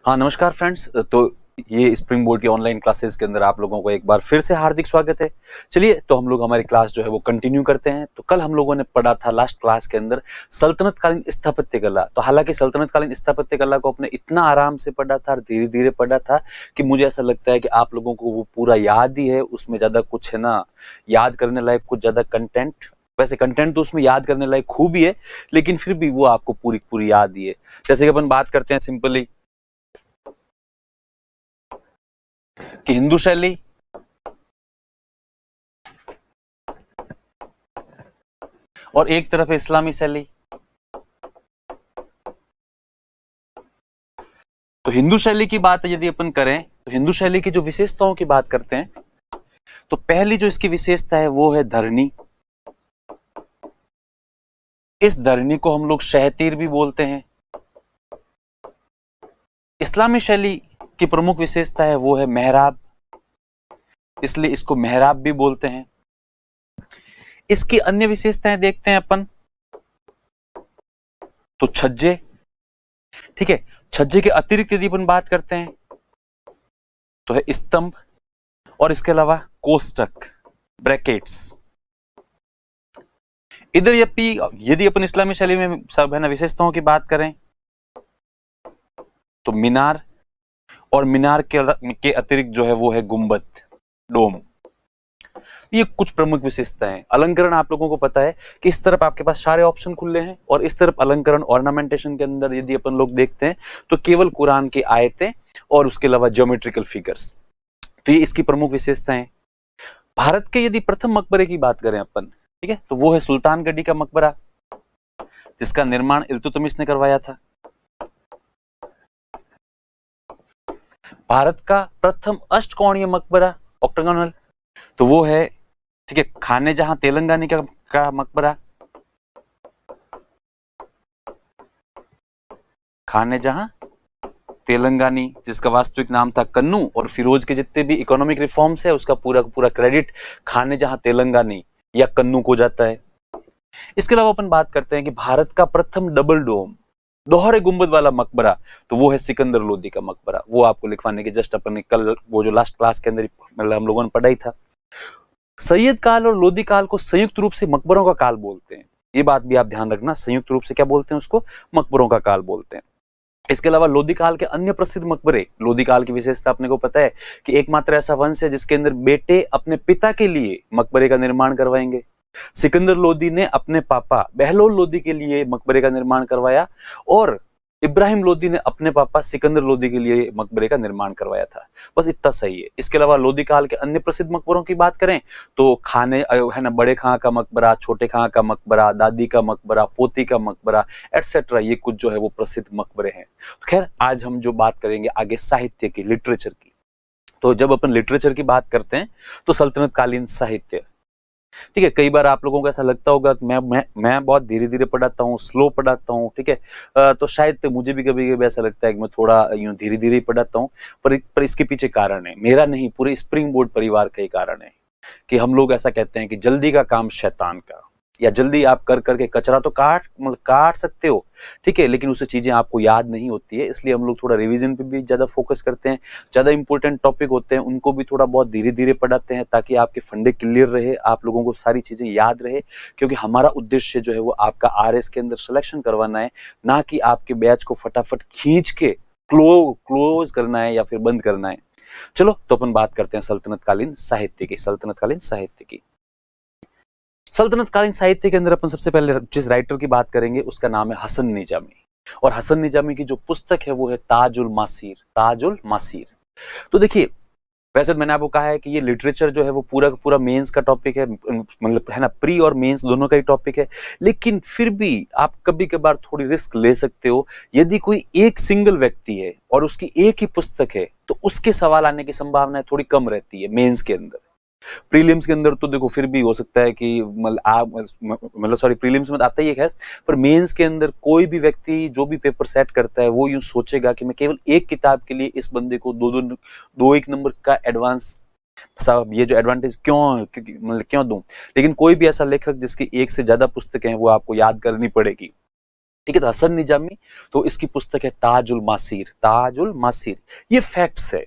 हाँ, नमस्कार फ्रेंड्स। तो ये स्प्रिंग बोर्ड की ऑनलाइन क्लासेस के अंदर आप लोगों को एक बार फिर से हार्दिक स्वागत है। चलिए, तो हम लोग हमारी क्लास जो है वो कंटिन्यू करते हैं। तो कल हम लोगों ने पढ़ा था लास्ट क्लास के अंदर सल्तनत कालीन स्थापत्य कला। तो हालांकि सल्तनत कालीन स्थापत्य कला को अपने इतना आराम से पढ़ा था और धीरे धीरे पढ़ा था कि मुझे ऐसा लगता है कि आप लोगों को वो पूरा याद ही है। उसमें ज्यादा कुछ है ना याद करने लायक, कुछ ज्यादा कंटेंट, वैसे कंटेंट तो उसमें याद करने लायक खूब ही है, लेकिन फिर भी वो आपको पूरी पूरी याद ही है। जैसे कि अपन बात करते हैं सिंपली कि हिंदू शैली, और एक तरफ है इस्लामी शैली। तो हिंदू शैली की बात यदि अपन करें तो हिंदू शैली की जो विशेषताओं की बात करते हैं, तो पहली जो इसकी विशेषता है वो है धरनी। इस धरनी को हम लोग शहतीर भी बोलते हैं। इस्लामी शैली की प्रमुख विशेषता है वो है मेहराब, इसलिए इसको मेहराब भी बोलते हैं। इसकी अन्य विशेषताएं देखते हैं अपन, तो छज्जे, ठीक है। छज्जे के अतिरिक्त यदि अपन बात करते हैं तो है स्तंभ, और इसके अलावा कोष्टक, ब्रैकेट्स। इधर यदि अपन इस्लामी शैली में सब है ना विशेषताओं की बात करें तो मीनार, और मीनार के अतिरिक्त जो है वो है गुंबद, डोम। ये कुछ प्रमुख विशेषताएं। अलंकरण आप लोगों को पता है कि इस तरफ आपके पास सारे ऑप्शन खुले हैं, और इस तरफ अलंकरण ऑर्नामेंटेशन के अंदर यदि अपन लोग देखते हैं तो केवल कुरान की आयतें और उसके अलावा ज्योमेट्रिकल फिगर्स। तो ये इसकी प्रमुख विशेषताएं। भारत के यदि प्रथम मकबरे की बात करें अपन, ठीक है, तो वो है सुल्तानगढ़ी का मकबरा, जिसका निर्माण इल्तुतमिश ने करवाया था। भारत का प्रथम अष्टकोणीय मकबरा, ऑक्टागोनल, तो वो है, ठीक है, खाने जहां तेलंगानी का मकबरा, खाने जहां तेलंगानी, जिसका वास्तविक नाम था कन्नू, और फिरोज के जितने भी इकोनॉमिक रिफॉर्म्स है उसका पूरा पूरा क्रेडिट खाने जहां तेलंगानी या कन्नू को जाता है। इसके अलावा अपन बात करते हैं कि भारत का प्रथम डबल डोम, दोहरे गुंबद वाला मकबरा, तो वो है सिकंदर लोदी का मकबरा। वो आपको लिखवाने के जस्ट अपन ने कल वो जो लास्ट क्लास के अंदर मतलब हम लोगों ने पढ़ा ही था। सैयद काल और लोदी काल को संयुक्त रूप से मकबरों का काल बोलते हैं। ये बात भी आप ध्यान रखना, संयुक्त रूप से क्या बोलते हैं उसको, मकबरों का काल बोलते हैं। इसके अलावा लोदी काल के अन्य प्रसिद्ध मकबरे, लोदी काल की विशेषता अपने को पता है कि एकमात्र ऐसा वंश है जिसके अंदर बेटे अपने पिता के लिए मकबरे का निर्माण करवाएंगे। सिकंदर लोदी ने अपने पापा बहलोल लोदी के लिए मकबरे का निर्माण करवाया, और इब्राहिम लोदी ने अपने पापा सिकंदर लोदी के लिए मकबरे का निर्माण करवाया था। बस इतना सही है। इसके अलावा लोदी काल के अन्य प्रसिद्ध मकबरों की बात करें तो खाने है ना, बड़े खां का मकबरा, छोटे खां का मकबरा, दादी का मकबरा, पोती का मकबरा, एटसेट्रा, ये कुछ जो है वो प्रसिद्ध मकबरे हैं। तो खैर, आज हम जो बात करेंगे आगे साहित्य की, लिटरेचर की। तो जब अपन लिटरेचर की बात करते हैं तो सल्तनत कालीन साहित्य, ठीक है। कई बार आप लोगों को ऐसा लगता होगा कि मैं बहुत धीरे धीरे पढ़ाता हूँ, स्लो पढ़ाता हूँ, ठीक है। तो शायद मुझे भी कभी कभी ऐसा लगता है कि मैं थोड़ा यूं धीरे धीरे पढ़ाता हूँ, पर इसके पीछे कारण है, मेरा नहीं, पूरे स्प्रिंग बोर्ड परिवार का ही कारण है कि हम लोग ऐसा कहते हैं कि जल्दी का काम शैतान का, या जल्दी आप कर करके कचरा तो काट सकते हो, ठीक है, लेकिन उससे चीजें आपको याद नहीं होती है। इसलिए हम लोग थोड़ा रिवीजन पे भी ज्यादा फोकस करते हैं। ज्यादा इंपॉर्टेंट टॉपिक होते हैं उनको भी थोड़ा बहुत धीरे धीरे पढ़ाते हैं, ताकि आपके फंडे क्लियर रहे, आप लोगों को सारी चीजें याद रहे। क्योंकि हमारा उद्देश्य जो है वो आपका आरएस के अंदर सिलेक्शन करवाना है, ना कि आपके बैच को फटाफट खींच के क्लोज करना है या फिर बंद करना है। चलो, तो अपन बात करते हैं सल्तनत कालीन साहित्य की। सल्तनत कालीन साहित्य की, सल्तनत कालीन साहित्य के अंदर अपन सबसे पहले जिस राइटर की बात करेंगे उसका नाम है हसन निजामी। और हसन निजामी की जो पुस्तक है वो है ताजुल मासीर, ताजुल मासीर। तो देखिए, वैसे तो मैंने आपको कहा है कि ये लिटरेचर जो है वो पूरा का पूरा मेंस का टॉपिक है, मतलब है ना, प्री और मेंस दोनों का ही टॉपिक है। लेकिन फिर भी आप कभी कभार थोड़ी रिस्क ले सकते हो। यदि कोई एक सिंगल व्यक्ति है और उसकी एक ही पुस्तक है तो उसके सवाल आने की संभावना थोड़ी कम रहती है मेंस के अंदर। प्रीलिम्स के अंदर तो देखो फिर भी हो सकता है कि मतलब सॉरी, प्रीलिम्स में आता ही है खैर, पर मेंस के अंदर कोई भी व्यक्ति जो भी पेपर सेट करता है वो यूं सोचेगा कि मैं केवल एक किताब के लिए इस बंदे को दो एक नंबर का एडवांस, साहब ये जो एडवांटेज क्यों, मतलब क्यों दूं। लेकिन कोई भी ऐसा लेखक जिसकी एक से ज्यादा पुस्तकें हैं वो आपको याद करनी पड़ेगी। ठीक है। तो हसन निजामी, तो इसकी पुस्तक है ताजुल मासीर। ताजुल मासीर, ये फैक्ट्स है।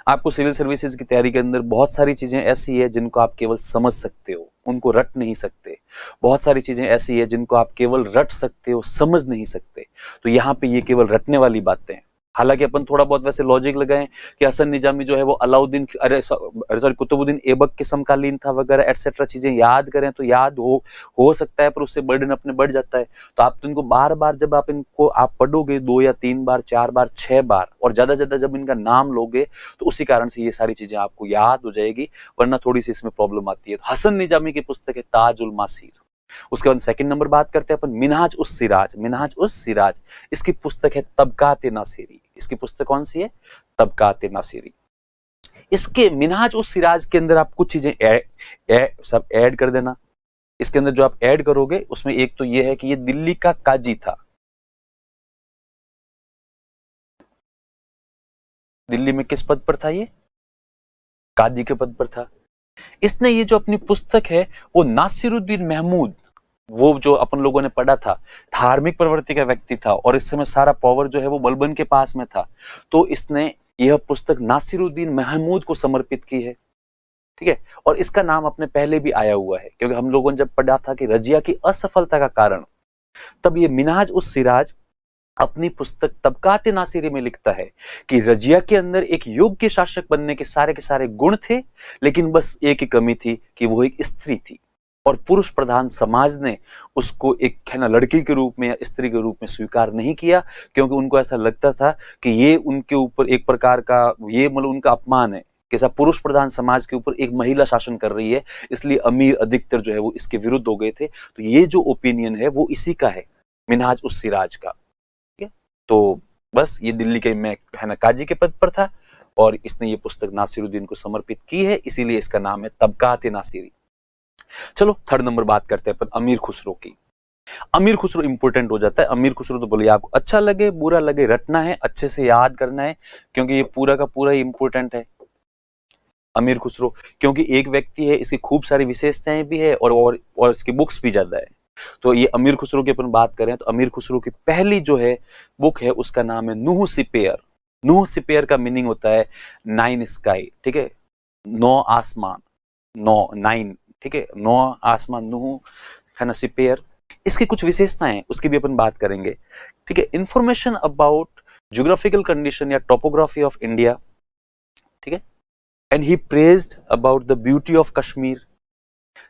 आपको सिविल सर्विसेज की तैयारी के अंदर बहुत सारी चीजें ऐसी है जिनको आप केवल समझ सकते हो, उनको रट नहीं सकते। बहुत सारी चीजें ऐसी है जिनको आप केवल रट सकते हो, समझ नहीं सकते। तो यहाँ पे ये केवल रटने वाली बातें हैं। हालांकि अपन थोड़ा बहुत वैसे लॉजिक लगाएं कि हसन निजामी जो है वो अलाउद्दीन, अरे सॉरी, कुतुबुद्दीन ऐबक के समकालीन था वगैरह एटसेट्रा, चीजें याद करें तो याद हो सकता है, पर उससे बर्डन अपने बढ़ जाता है। तो आप तो इनको बार बार जब आप इनको आप पढ़ोगे 2 या 3 बार, 4 बार, 6 बार, और ज्यादा ज्यादा जब इनका नाम लोगे, तो उसी कारण से ये सारी चीजें आपको याद हो जाएगी, वरना थोड़ी सी इसमें प्रॉब्लम आती है। तो हसन निजामी की पुस्तक है ताजुल मासीर। उसके बाद सेकंड नंबर बात करते हैं अपन मिनहाज उस सिराज। मिनहाज उस सिराज, इसकी पुस्तक है तबकात नासिरी। इसकी पुस्तक कौन सी है? तबकात नासिरी। इसके मिनहाज उस सिराज के अंदर आप कुछ चीजें सब ऐड कर देना। इसके अंदर जो आप ऐड करोगे उसमें एक तो ये है कि ये दिल्ली का काजी था। दिल्ली में किस पद पर था? ये काजी के पद पर था। इसने ये जो अपनी पुस्तक है वो नासिरुद्दीन महमूद, वो जो अपन लोगों ने पढ़ा था, धार्मिक प्रवृत्ति का व्यक्ति था और इस समय सारा पावर जो है वो बलबन के पास में था। तो इसने यह पुस्तक नासिरुद्दीन महमूद को समर्पित की है। ठीक है। और इसका नाम अपने पहले भी आया हुआ है, क्योंकि हम लोगों ने जब पढ़ा था कि रजिया की असफलता का कारण, तब ये मिनहाज उस सिराज अपनी पुस्तक तबकात नासिरी में लिखता है कि रजिया के अंदर एक योग्य शासक बनने के सारे गुण थे, लेकिन बस एक ही कमी थी कि वो एक स्त्री थी, और पुरुष प्रधान समाज ने उसको एक है ना लड़की के रूप में या स्त्री के रूप में स्वीकार नहीं किया, क्योंकि उनको ऐसा लगता था कि ये उनके ऊपर एक प्रकार का, ये मतलब उनका अपमान है कि ऐसा पुरुष प्रधान समाज के ऊपर एक महिला शासन कर रही है। इसलिए अमीर अधिकतर जो है वो इसके विरुद्ध हो गए थे। तो ये जो ओपिनियन है वो इसी का है, मिनहाज उस सिराज का। ठीक है। तो बस ये दिल्ली के में है ना काजी के पद पर था, और इसने ये पुस्तक नासिरुद्दीन को समर्पित की है, इसीलिए इसका नाम है तबकात नासिरी। चलो थर्ड नंबर बात करते हैं अपन अमीर खुसरो की। अमीर खुसरो इंपोर्टेंट हो जाता है। अमीर खुसरो तो बोलिए आपको अच्छा लगे बुरा लगे, रटना है, अच्छे से याद करना है, क्योंकि ये पूरा का पूरा इंपोर्टेंट है अमीर खुसरो। क्योंकि एक व्यक्ति है, इसकी खूब सारी विशेषताएं भी है और इसकी बुक्स भी ज्यादा है। तो ये अमीर खुसरो की अपन बात करें तो अमीर खुसरो की पहली जो है बुक है उसका नाम है नूह सिपेयर। नूह सिपेयर का मीनिंग होता है 9 स्काई। ठीक है, 9 आसमान, 9 ठीक है, 9 आसमान, नूह है ना सिपेयर। इसकी कुछ विशेषताएं उसकी भी अपन बात करेंगे। ठीक है, इंफॉर्मेशन अबाउट ज्योग्राफिकल कंडीशन या टोपोग्राफी ऑफ इंडिया। ठीक है, and he praised about the beauty of Kashmir.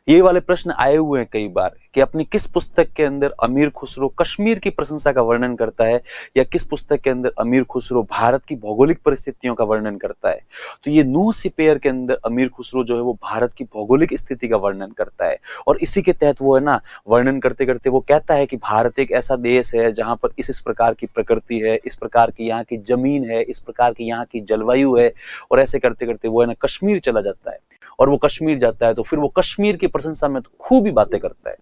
ये वाले प्रश्न आए हुए हैं कई बार कि अपनी किस पुस्तक के अंदर अमीर खुसरो कश्मीर की प्रशंसा का वर्णन करता है, या किस पुस्तक के अंदर अमीर खुसरो भारत की भौगोलिक परिस्थितियों का वर्णन करता है। तो ये नूह सिपेयर के अंदर अमीर खुसरो जो है वो भारत की भौगोलिक स्थिति का वर्णन करता है, और इसी के तहत वो है ना वर्णन करते करते वो कहता है कि भारत एक ऐसा देश है जहां पर इस प्रकार की प्रकृति है, इस प्रकार की यहाँ की जमीन है, इस प्रकार की यहाँ की जलवायु है। और ऐसे करते करते वो है ना कश्मीर चला जाता है, और वो कश्मीर जाता है तो फिर वो कश्मीर की प्रशंसा में तो खूब ही बातें करता है,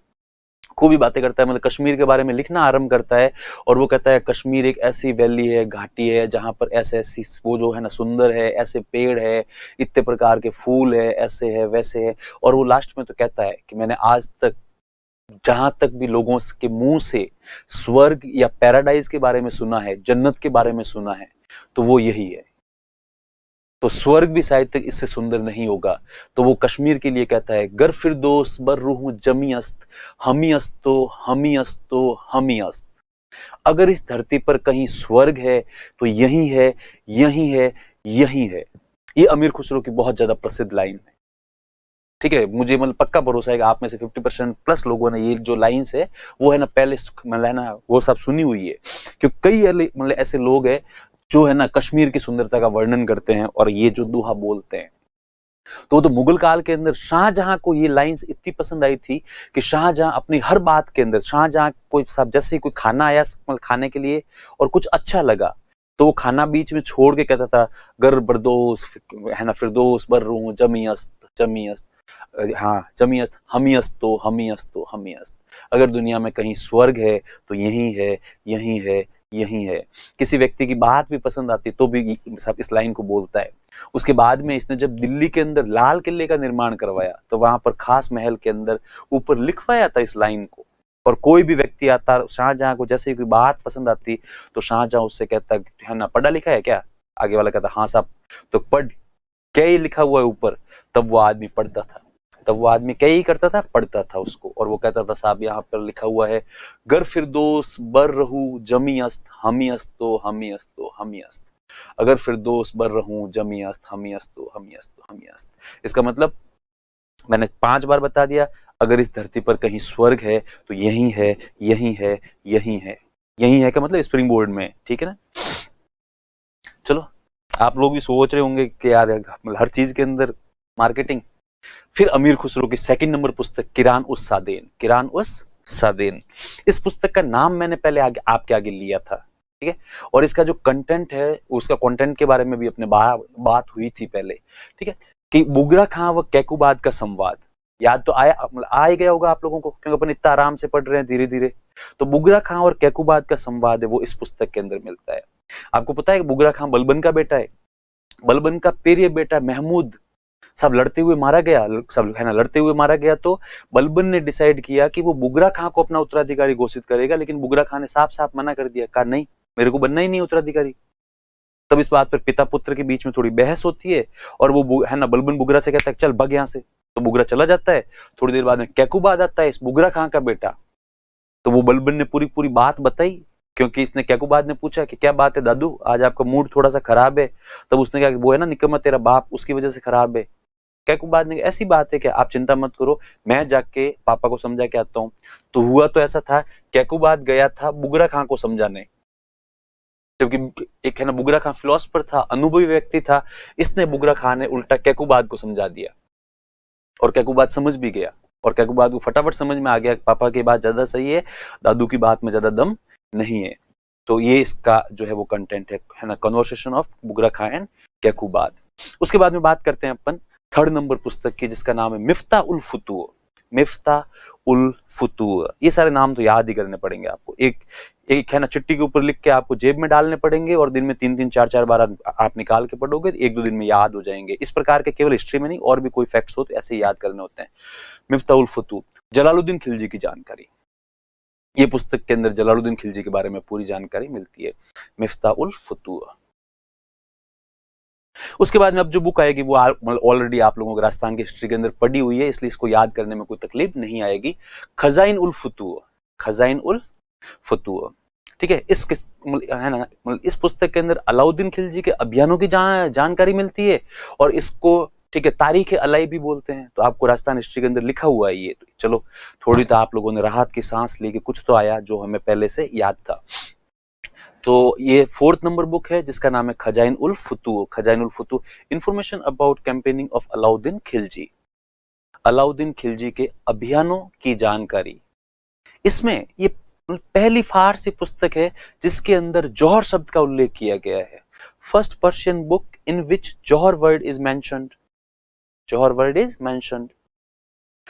मतलब कश्मीर के बारे में लिखना आरंभ करता है। और वो कहता है कश्मीर एक ऐसी वैली है, घाटी है, जहां पर ऐसे ऐसी वो जो है ना सुंदर है, ऐसे पेड़ है, इतने प्रकार के फूल है, ऐसे है वैसे है। और वो लास्ट में तो कहता है कि मैंने आज तक जहां तक भी लोगों के मुंह से स्वर्ग या पैराडाइज के बारे में सुना है, जन्नत के बारे में सुना है, तो वो यही है। तो स्वर्ग भी शायद तक इससे सुंदर नहीं होगा। तो वो कश्मीर के लिए कहता है गर फिरदौस बर रूह जमी अस्त, हमी अस्तो हमी अस्तो हमी अस्त। अगर इस धरती पर कहीं स्वर्ग है तो यही है, यही है, यही है। ये अमीर खुसरो की बहुत ज्यादा प्रसिद्ध लाइन है। ठीक है, मुझे मतलब पक्का भरोसा है कि आप में से 50% प्लस लोगों ने ये जो लाइन्स है वो है ना पहले मतलब है ना वो सब सुनी हुई है, क्योंकि कई मतलब ऐसे लोग हैं जो है ना कश्मीर की सुंदरता का वर्णन करते हैं और ये जो दोहा बोलते हैं। तो मुगल काल के अंदर शाहजहां को ये लाइंस इतनी पसंद आई थी कि शाहजहां अपनी हर बात के अंदर, शाहजहां कोई सब जैसे कोई खाना आया खाने के लिए और कुछ अच्छा लगा तो वो खाना बीच में छोड़ के कहता था गर बरदोस है ना फिरदोस बर रू जमी अस्त, जमी अस्त, हाँ जमी अस्त, हमी अस्तो हमी अस्तो हमी अस्त। अगर दुनिया में कहीं स्वर्ग है तो यही है, यही है, यही है। किसी व्यक्ति की बात भी पसंद आती तो भी सब इस लाइन को बोलता है। उसके बाद में इसने जब दिल्ली के अंदर लाल किले का निर्माण करवाया तो वहां पर खास महल के अंदर ऊपर लिखवाया था इस लाइन को और कोई भी व्यक्ति आता, शाहजहां को जैसे ही कोई बात पसंद आती तो शाहजहां उससे कहता है ना, पढ़ा लिखा है क्या? आगे वाला कहता हाँ साहब। तो पढ़ क्या ही लिखा हुआ है ऊपर, तब वो आदमी पढ़ता था, तब वो आदमी क्या ही करता था, पढ़ता था उसको, और वो कहता था साहब यहाँ पर लिखा हुआ है गर फिरदौस बर रहूं जमी अस्त हमी अस्तो हमी अस्तो हमी अस्त। अगर फिरदौस बर रहूं जमी अस्त हमी अस्तो हमी अस्तो हमी अस्त। इसका मतलब मैंने 5 बार बता दिया, अगर इस धरती पर कहीं स्वर्ग है तो यही है, यही है, यही है। यही है का मतलब स्प्रिंग बोर्ड में, ठीक है ना। चलो, आप लोग भी सोच रहे होंगे कि यार हर चीज के अंदर मार्केटिंग। फिर अमीर खुसरो की सेकंड नंबर पुस्तक किरान उस सादेन, किरान उस सादेन। इस पुस्तक का नाम मैंने पहले आपके आगे लिया था, ठीक है, और इसका जो कंटेंट है, उसका कंटेंट के बारे में भी अपने बात हुई थी पहले, ठीक है, कि बुगरा खां व कैकुबाद का संवाद। याद तो आ ही गया होगा आप लोगों को, क्योंकि अपन इतना आराम से पढ़ रहे हैं धीरे धीरे। तो बुगरा खां और कैकुबाद का संवाद है वो इस पुस्तक के अंदर मिलता है। आपको पता है कि बुगरा खां बलबन का बेटा है, बलबन का प्रिय बेटा महमूद सब लड़ते हुए मारा गया, सब है ना लड़ते हुए मारा गया। तो बलबन ने डिसाइड किया कि वो बुगरा खां को अपना उत्तराधिकारी घोषित करेगा, लेकिन बुगरा खां ने साफ साफ मना कर दिया, कहा नहीं, मेरे को बनना ही नहीं उत्तराधिकारी। तब इस बात पर पिता पुत्र के बीच में थोड़ी बहस होती है, और वो है ना बलबन बुगरा से कहता है चल भग यहां से। तो बुगरा चला जाता है। थोड़ी देर बाद में कैकुबाद आता है, इस बुगरा खां का बेटा। तो वो बलबन ने पूरी पूरी बात बताई, क्योंकि इसने कैकुबाद ने पूछा कि क्या बात है दादू, आज आपका मूड थोड़ा सा खराब है। तब उसने कहा कि वो है ना निकम्मा तेरा बाप, उसकी वजह से खराब है। कैकुबाद ने ऐसी बात है कि आप चिंता मत करो, मैं जाके पापा को समझा के आता हूं। तो हुआ तो ऐसा था, कैकुबाद गया था बुगरा खां को समझाने, क्योंकि एक है ना बुगरा खां फिलोसफर था, अनुभवी व्यक्ति था। इसने बुगरा खां ने उल्टा कैकुबाद को समझा दिया, और कैकुबाद समझ भी गया, और कैकुबाद को फटाफट समझ में आ गया कि पापा की बात ज्यादा सही है, दादू की बात में ज्यादा दम नहीं है। तो ये इसका जो है वो कंटेंट है ना, conversation of Bughra Khan and Kaiqubad. उसके बाद में बात करते हैं अपन थर्ड नंबर पुस्तक की, जिसका नाम है मिफ्ता उल फुतूर। मिफ्ता उल फुतूर, ये सारे नाम तो याद ही करने पड़ेंगे आपको। एक एक है ना चिट्ठी के ऊपर लिख के आपको जेब में डालने पड़ेंगे, और दिन में 3-3 4-4 बार आप निकाल के पढ़ोगे तो 1-2 दिन में याद हो जाएंगे। इस प्रकार के केवल हिस्ट्री में नहीं, और भी कोई फैक्ट्स हो तो ऐसे याद करने होते हैं। मिफ्ता उल फुतूर, जलालुद्दीन खिलजी की जानकारी। ये पुस्तक के अंदर जलालुद्दीन खिलजी के बारे में पूरी जानकारी मिलती है, मिफ्ता उल फुतूर। उसके बाद में अब जो बुक आएगी वो ऑलरेडी आप लोगों को राजस्थान की हिस्ट्री के अंदर पढ़ी हुई है, इसलिए इसको याद करने में कोई तकलीफ नहीं आएगी। खजाइन उल फुतूर, खजाइन उल फुतूर, ठीक है। है ना, इस पुस्तक के अंदर अलाउद्दीन खिलजी के अभियानों की जानकारी मिलती है, और इसको ठीक है तारीख अलाई भी बोलते हैं। तो आपको राजस्थान हिस्ट्री के अंदर लिखा हुआ है ये, तो चलो थोड़ी तो आप लोगों ने राहत की सांस ली कि कुछ तो आया जो हमें पहले से याद था। तो ये फोर्थ नंबर बुक है जिसका नाम है Khazain ul Futuh. Khazain ul Futuh, information about campaigning of Alauddin Khilji, Alauddin Khilji के अभियानों की जानकारी। इसमें ये पहली फारसी पुस्तक है जिसके अंदर जौहर शब्द का उल्लेख किया गया है। First Persian book in which Jauhar word is mentioned, Jauhar word is mentioned.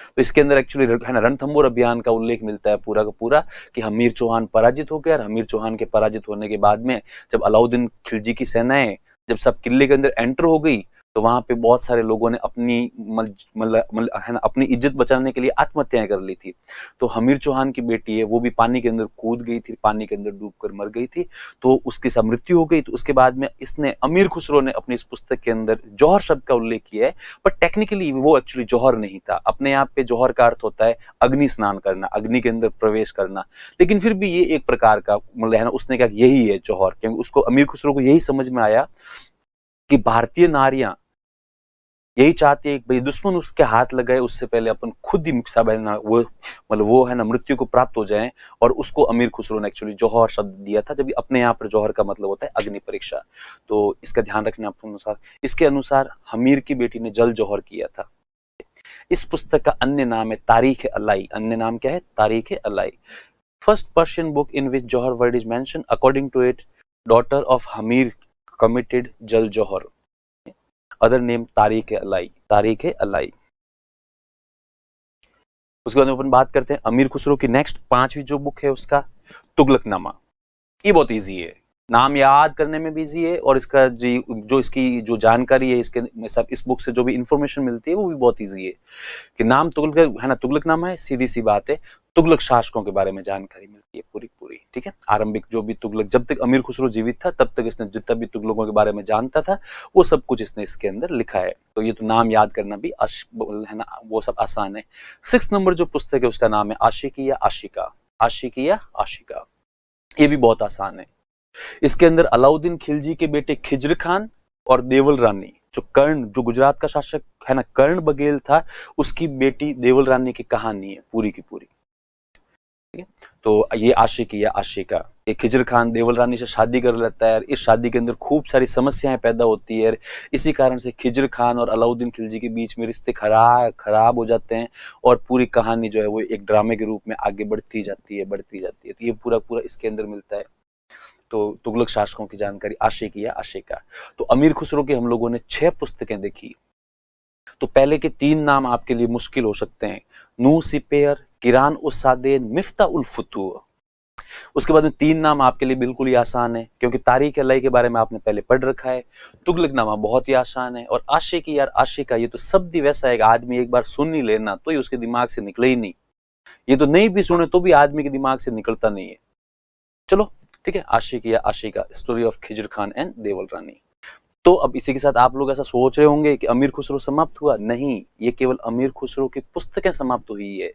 तो इसके अंदर एक्चुअली है ना रणथंबोर अभियान का उल्लेख मिलता है पूरा का पूरा, कि हमीर चौहान पराजित हो गया, और हमीर चौहान के पराजित होने के बाद में जब अलाउद्दीन खिलजी की सेनाएं जब सब किले के अंदर एंटर हो गई, तो वहां पे बहुत सारे लोगों ने अपनी है ना अपनी इज्जत बचाने के लिए आत्महत्याएं कर ली थी। तो हमीर चौहान की बेटी है वो भी पानी के अंदर कूद गई थी, पानी के अंदर डूबकर मर गई थी, तो उसकी सब मृत्यु हो गई। तो उसके बाद में इसने अमीर खुसरो ने अपनी इस पुस्तक के अंदर जौहर शब्द का उल्लेख किया है, पर टेक्निकली वो एक्चुअली जौहर नहीं था। अपने आप पे जौहर का अर्थ होता है अग्नि स्नान करना, अग्नि के अंदर प्रवेश करना, लेकिन फिर भी ये एक प्रकार का मतलब है ना, उसने कहा यही है जौहर, क्योंकि उसको अमीर खुसरो को यही समझ में आया कि भारतीय नारियां यही चाहती है कि भाई दुश्मन उसके हाथ लगाए उससे पहले अपन खुद ही वो मतलब वो है ना मृत्यु को प्राप्त हो जाए। और उसको अमीर खुसरो ने एक्चुअली जौहर शब्द दिया था, जब अपने यहाँ पर जौहर का मतलब होता है अग्नि परीक्षा। तो इसका ध्यान रखना आपके अनुसार। इसके अनुसार हमीर की बेटी ने जल जौहर किया था। इस पुस्तक का अन्य नाम है तारीख अलाई। अन्य नाम क्या है? Tarikh Alai. First Persian book in which Jauhar word is mention, according to it daughter of Hamir committed jal Jauhar, other name तारीख अलाई, तारीख अलाई। उसके बाद में अपन बात करते हैं अमीर खुसरो की नेक्स्ट 5वीं जो बुक है उसका तुगलकनामा। ये बहुत इजी है, नाम याद करने में भी इजी है, और इसका जो इसकी जो जानकारी है इसके सब इस बुक से जो भी इंफॉर्मेशन मिलती है वो भी बहुत इजी है। कि नाम तुगलक है ना, तुगलकनामा है, सीधी सी बात है। तुगलक शासकों के बारे में जानकारी मिलती है पूरी पूरी, ठीक है। आरंभिक जो भी तुगलक, जब तक अमीर खुसरो जीवित था तब तक इसने जितना भी तुगलकों के बारे में जानता था वो सब कुछ इसने इसके अंदर लिखा है। तो ये तो नाम याद करना भी है ना, वो सब आसान है। 6 नंबर जो पुस्तक है उसका नाम है आशिकी या आशिका। आशिकी या आशिका, ये भी बहुत आसान है। इसके अंदर अलाउद्दीन खिलजी के बेटे खिज्र खान और देवल रानी, जो कर्ण, जो गुजरात का शासक है ना कर्ण बघेल था, उसकी बेटी देवल रानी की कहानी है पूरी की पूरी, ठीक है। तो ये आशिकी या आशिका, ये खिज्र खान देवल रानी से शादी कर लेता है। इस शादी के अंदर खूब सारी समस्याएं पैदा होती है। इसी कारण से खिज्र खान और अलाउद्दीन खिलजी के बीच में रिश्ते खराब हो जाते हैं और पूरी कहानी जो है वो एक ड्रामे के रूप में आगे बढ़ती जाती है। तो ये पूरा पूरा इसके अंदर मिलता है। तो तुगलक शासकों की जानकारी आशिकी या आशिका। तो अमीर खुसरो की हम लोगों ने 6 पुस्तकें देखी। तो पहले के 3 नाम आपके लिए मुश्किल हो सकते हैं, नू सिपेयर, किरान उस सादेन, मिफ्ता उल फुतूह। उसके बाद में 3 नाम आपके लिए बिल्कुल ही आसान है, क्योंकि तारीख अलाई के बारे में आपने पहले पढ़ रखा है। तुगलकनामा बहुत ही आसान है। और आशिकी यार आशिका, ये तो शब्द ही वैसा है, आदमी एक बार सुन ही लेना तो ही उसके दिमाग से निकले ही नहीं। ये तो नहीं भी सुने तो भी आदमी के दिमाग से निकलता नहीं है। चलो ठीक है, आशिकी या Ashiqa, story of Khizr Khan and Deval Rani. तो अब इसी के साथ आप लोग ऐसा सोच रहे होंगे कि अमीर खुसरो समाप्त हुआ। नहीं, ये केवल अमीर खुसरो की पुस्तकें समाप्त हुई है।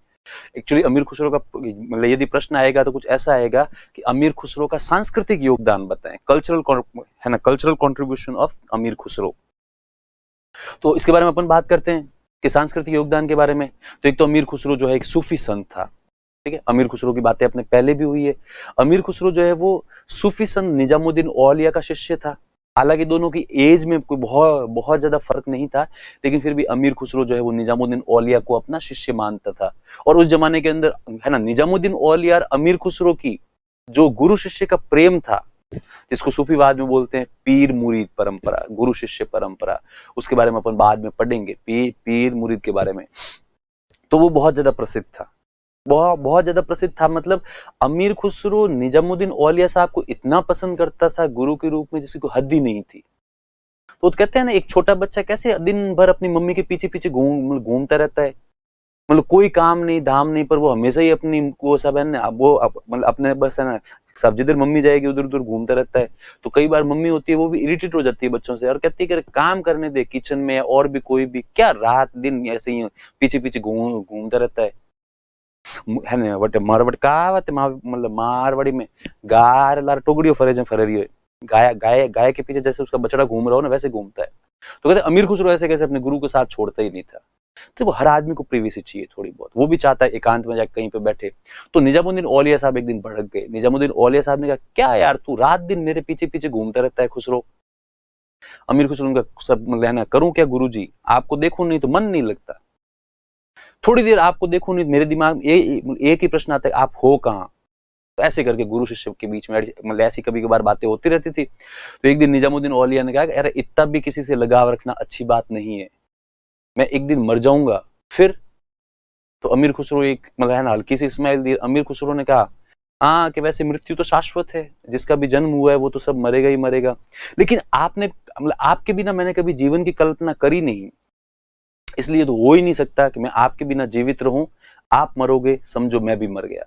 एक्चुअली अमीर खुसरो का मतलब यदि प्रश्न आएगा तो कुछ ऐसा आएगा कि अमीर खुसरो का सांस्कृतिक योगदान बताएं, कल्चरल है ना, कल्चरल कंट्रीब्यूशन ऑफ अमीर खुसरो। तो इसके बारे में अपन बात करते हैं कि सांस्कृतिक योगदान के बारे में। तो एक तो अमीर खुसरो जो है एक सूफी संत था, ठीक है। अमीर खुसरो की बातें अपने पहले भी हुई है। अमीर खुसरो जो है वो सूफी संत निजामुद्दीन औलिया का शिष्य था। हालांकि दोनों की एज में कोई बहुत ज्यादा फर्क नहीं था, लेकिन फिर भी अमीर खुसरो जो है वो निजामुद्दीन औलिया को अपना शिष्य मानता था। और उस जमाने के अंदर है ना, निजामुद्दीन औलिया और अमीर खुसरो की जो गुरु शिष्य का प्रेम था, जिसको सूफीवाद में बोलते हैं पीर मुरीद परंपरा, गुरु शिष्य परंपरा, उसके बारे में अपन बाद में पढ़ेंगे, पीर मुरीद के बारे में। तो वो बहुत ज्यादा प्रसिद्ध था, बहुत ज्यादा प्रसिद्ध था। मतलब अमीर खुसरो निजामुद्दीन औलिया साहब को इतना पसंद करता था गुरु के रूप में जिसकी कोई हद ही नहीं थी। तो कहते हैं ना, एक छोटा बच्चा कैसे दिन भर अपनी मम्मी के पीछे पीछे घूमता रहता है, मतलब कोई काम नहीं धाम नहीं, पर वो हमेशा ही अपनी वो सब है ना, वो मतलब अपने बस है ना, सब जिधर मम्मी जाएगी उधर उधर घूमता रहता है। तो कई बार मम्मी होती है वो भी इरिटेट हो जाती है बच्चों से और कहती है कि काम करने दे किचन में, और भी कोई भी क्या रात दिन ऐसे ही पीछे पीछे घूमता रहता है ना। बट मारवाड़ कहावत मतलब मारवाड़ी में गार लार टोगड़ियो फरे फरेरियो, गाय के पीछे जैसे उसका बछड़ा घूम रहा हो ना वैसे घूमता है। तो कहते अमीर खुसरो ऐसे कैसे अपने गुरु के साथ छोड़ता ही नहीं था। तो वो हर आदमी को प्रिवेसी चाहिए थोड़ी बहुत, वो भी चाहता है एकांत में जाकर कहीं पे बैठे। तो निजामुद्दीन औलिया साहब एक दिन भड़क गए। निजामुद्दीन औलिया साहब ने कहा, क्या यार तू रात दिन मेरे पीछे पीछे घूमता रहता है खुसरो। अमीर खुसरो का सब लेना, करूं क्या गुरुजी, आपको देखूं नहीं तो मन नहीं लगता, थोड़ी देर आपको देखूं नहीं मेरे दिमाग में एक ही प्रश्न आता है, आप हो कहाँ। तो ऐसे करके गुरु शिष्य के बीच में मतलब ऐसी कभी कभार बातें होती रहती थी। तो एक दिन निजामुद्दीन औलिया ने कहा, अरे इतना भी किसी से लगाव रखना अच्छी बात नहीं है, मैं एक दिन मर जाऊंगा फिर। तो अमीर खुसरो एक मतलब है ना हल्की सी स्माइल दी। अमीर खुसरो ने कहा, हाँ कि वैसे मृत्यु तो शाश्वत है, जिसका भी जन्म हुआ है वो तो सब मरेगा ही मरेगा, लेकिन आपने मतलब आपके बिना मैंने कभी जीवन की कल्पना करी नहीं, इसलिए तो हो ही नहीं सकता कि मैं आपके बिना जीवित रहूं। आप मरोगे समझो मैं भी मर गया।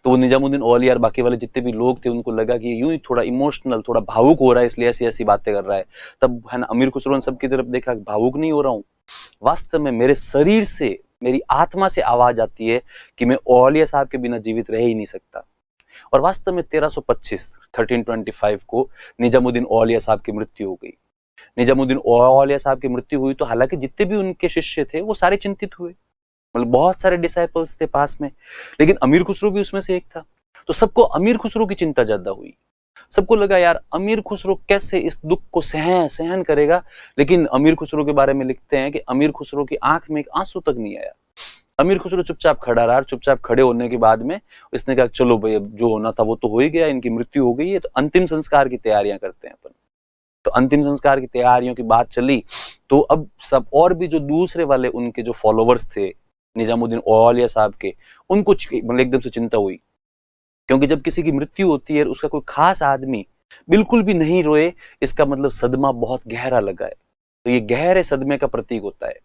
तो वो निजामुद्दीन औलिया और बाकी वाले जितने भी लोग थे उनको लगा कि यूं ही थोड़ा इमोशनल, थोड़ा भावुक हो रहा है, इसलिए ऐसी ऐसी बातें कर रहा है। तब है ना अमीर खुसरो ने सबकी तरफ देखा, भावुक नहीं हो रहा हूं, वास्तव में मेरे शरीर से, मेरी आत्मा से आवाज आती है कि मैं औलिया साहब के बिना जीवित रह ही नहीं सकता। और वास्तव में 1325 को निजामुद्दीन औलिया साहब की मृत्यु हो गई। निजामुद्दीन औलिया साहब की मृत्यु हुई तो हालांकि जितने भी उनके शिष्य थे वो सारे चिंतित हुए, मतलब बहुत सारे डिसाइपल्स थे पास में, लेकिन अमीर खुसरो भी उसमें से एक था। तो सबको अमीर खुसरो की चिंता ज्यादा हुई। सबको लगा यार अमीर खुसरो कैसे इस दुख को सहन करेगा। लेकिन अमीर खुसरो के बारे में लिखते हैं कि अमीर खुसरो की आंख में एक आंसू तक नहीं आया। अमीर खुसरो चुपचाप खड़ा रहा। चुपचाप खड़े होने के बाद में इसने कहा, चलो भाई अब जो होना था वो तो हो ही गया, इनकी मृत्यु हो गई है, तो अंतिम संस्कार की तैयारियां करते हैं अपन। तो अंतिम संस्कार की तैयारियों की बात चली तो अब सब और भी जो दूसरे वाले उनके जो फॉलोवर्स थे निजामुद्दीन औलिया साहब के, उनको मतलब एकदम से चिंता हुई, क्योंकि जब किसी की मृत्यु होती है उसका कोई खास आदमी बिल्कुल भी नहीं रोए, इसका मतलब सदमा बहुत गहरा लगा है। तो ये गहरे सदमे का प्रतीक होता है।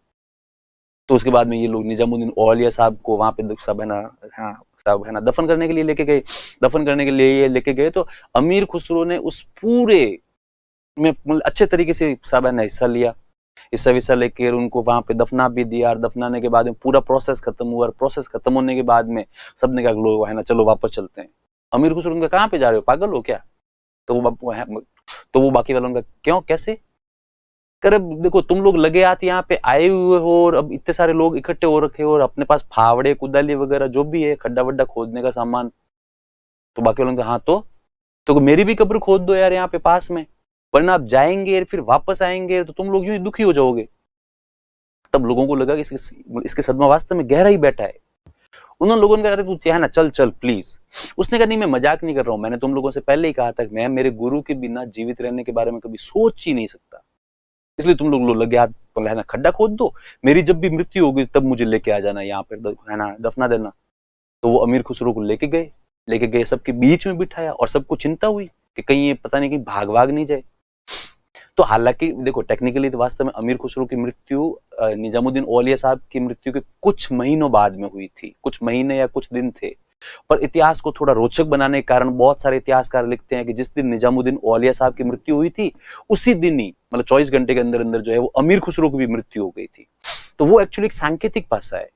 तो उसके बाद में ये लोग निजामुद्दीन औलिया साहब को वहां पे सब है ना, हाँ सब है ना दफन करने के लिए लेके गए। दफन करने के लिए ये लेके गए तो अमीर खुसरो ने उस पूरे में मतलब अच्छे तरीके से सब है ना हिस्सा लिया। हिस्सा विस्सा लेकर उनको वहां पे दफना भी दिया, और दफनाने के बाद में पूरा प्रोसेस खत्म हुआ, और प्रोसेस खत्म होने के बाद में सबने कहा लोग है ना चलो वापस चलते हैं। अमीर खुसरो उनका कहाँ पे जा रहे हो, पागल हो क्या? तो वो बाकी वालों का क्यों कैसे कर, देखो तुम लोग लगे हाथ यहाँ पे आए हुए हो, और अब इतने सारे लोग इकट्ठे हो रखे हो, और अपने पास फावड़े कुदाली वगैरह जो भी है खड्डा वड्डा खोदने का सामान। तो बाकी वालों का हाँ तो मेरी भी कब्र खोद दो यार यहाँ पे पास में, वरना आप जाएंगे फिर वापस आएंगे तो तुम लोग यूं ही दुखी हो जाओगे। तब लोगों को लगा कि इसके सदमा वास्तव में गहरा ही बैठा है। उन्होंने लोगों ने कहा अरे तू है ना चल चल प्लीज। उसने कहा नहीं मैं मजाक नहीं कर रहा हूं, मैंने तुम लोगों से पहले ही कहा था मैं मेरे गुरु के बिना जीवित रहने के बारे में कभी सोच ही नहीं सकता, इसलिए तुम लोग लगे हाथ है ना खड्डा खोद दो, मेरी जब भी मृत्यु होगी तब मुझे लेके आ जाना यहाँ पे है ना दफना देना। तो वो अमीर खुसरो को लेके गए सबके बीच में बिठाया, और सबको चिंता हुई कि कहीं ये पता नहीं कहीं भाग भाग नहीं जाए। तो हालांकि देखो टेक्निकली तो वास्तव में अमीर खुसरो की मृत्यु निजामुद्दीन औलिया साहब की मृत्यु के कुछ महीनों बाद में हुई थी, कुछ महीने या कुछ दिन थे। पर इतिहास को थोड़ा रोचक बनाने के कारण बहुत सारे इतिहासकार लिखते हैं कि जिस दिन निजामुद्दीन औलिया साहब की मृत्यु हुई थी उसी दिन ही मतलब 24 घंटे के अंदर अंदर जो है वो अमीर खुसरो की भी मृत्यु हो गई थी। तो वो एक्चुअली एक सांकेतिक भाषा है।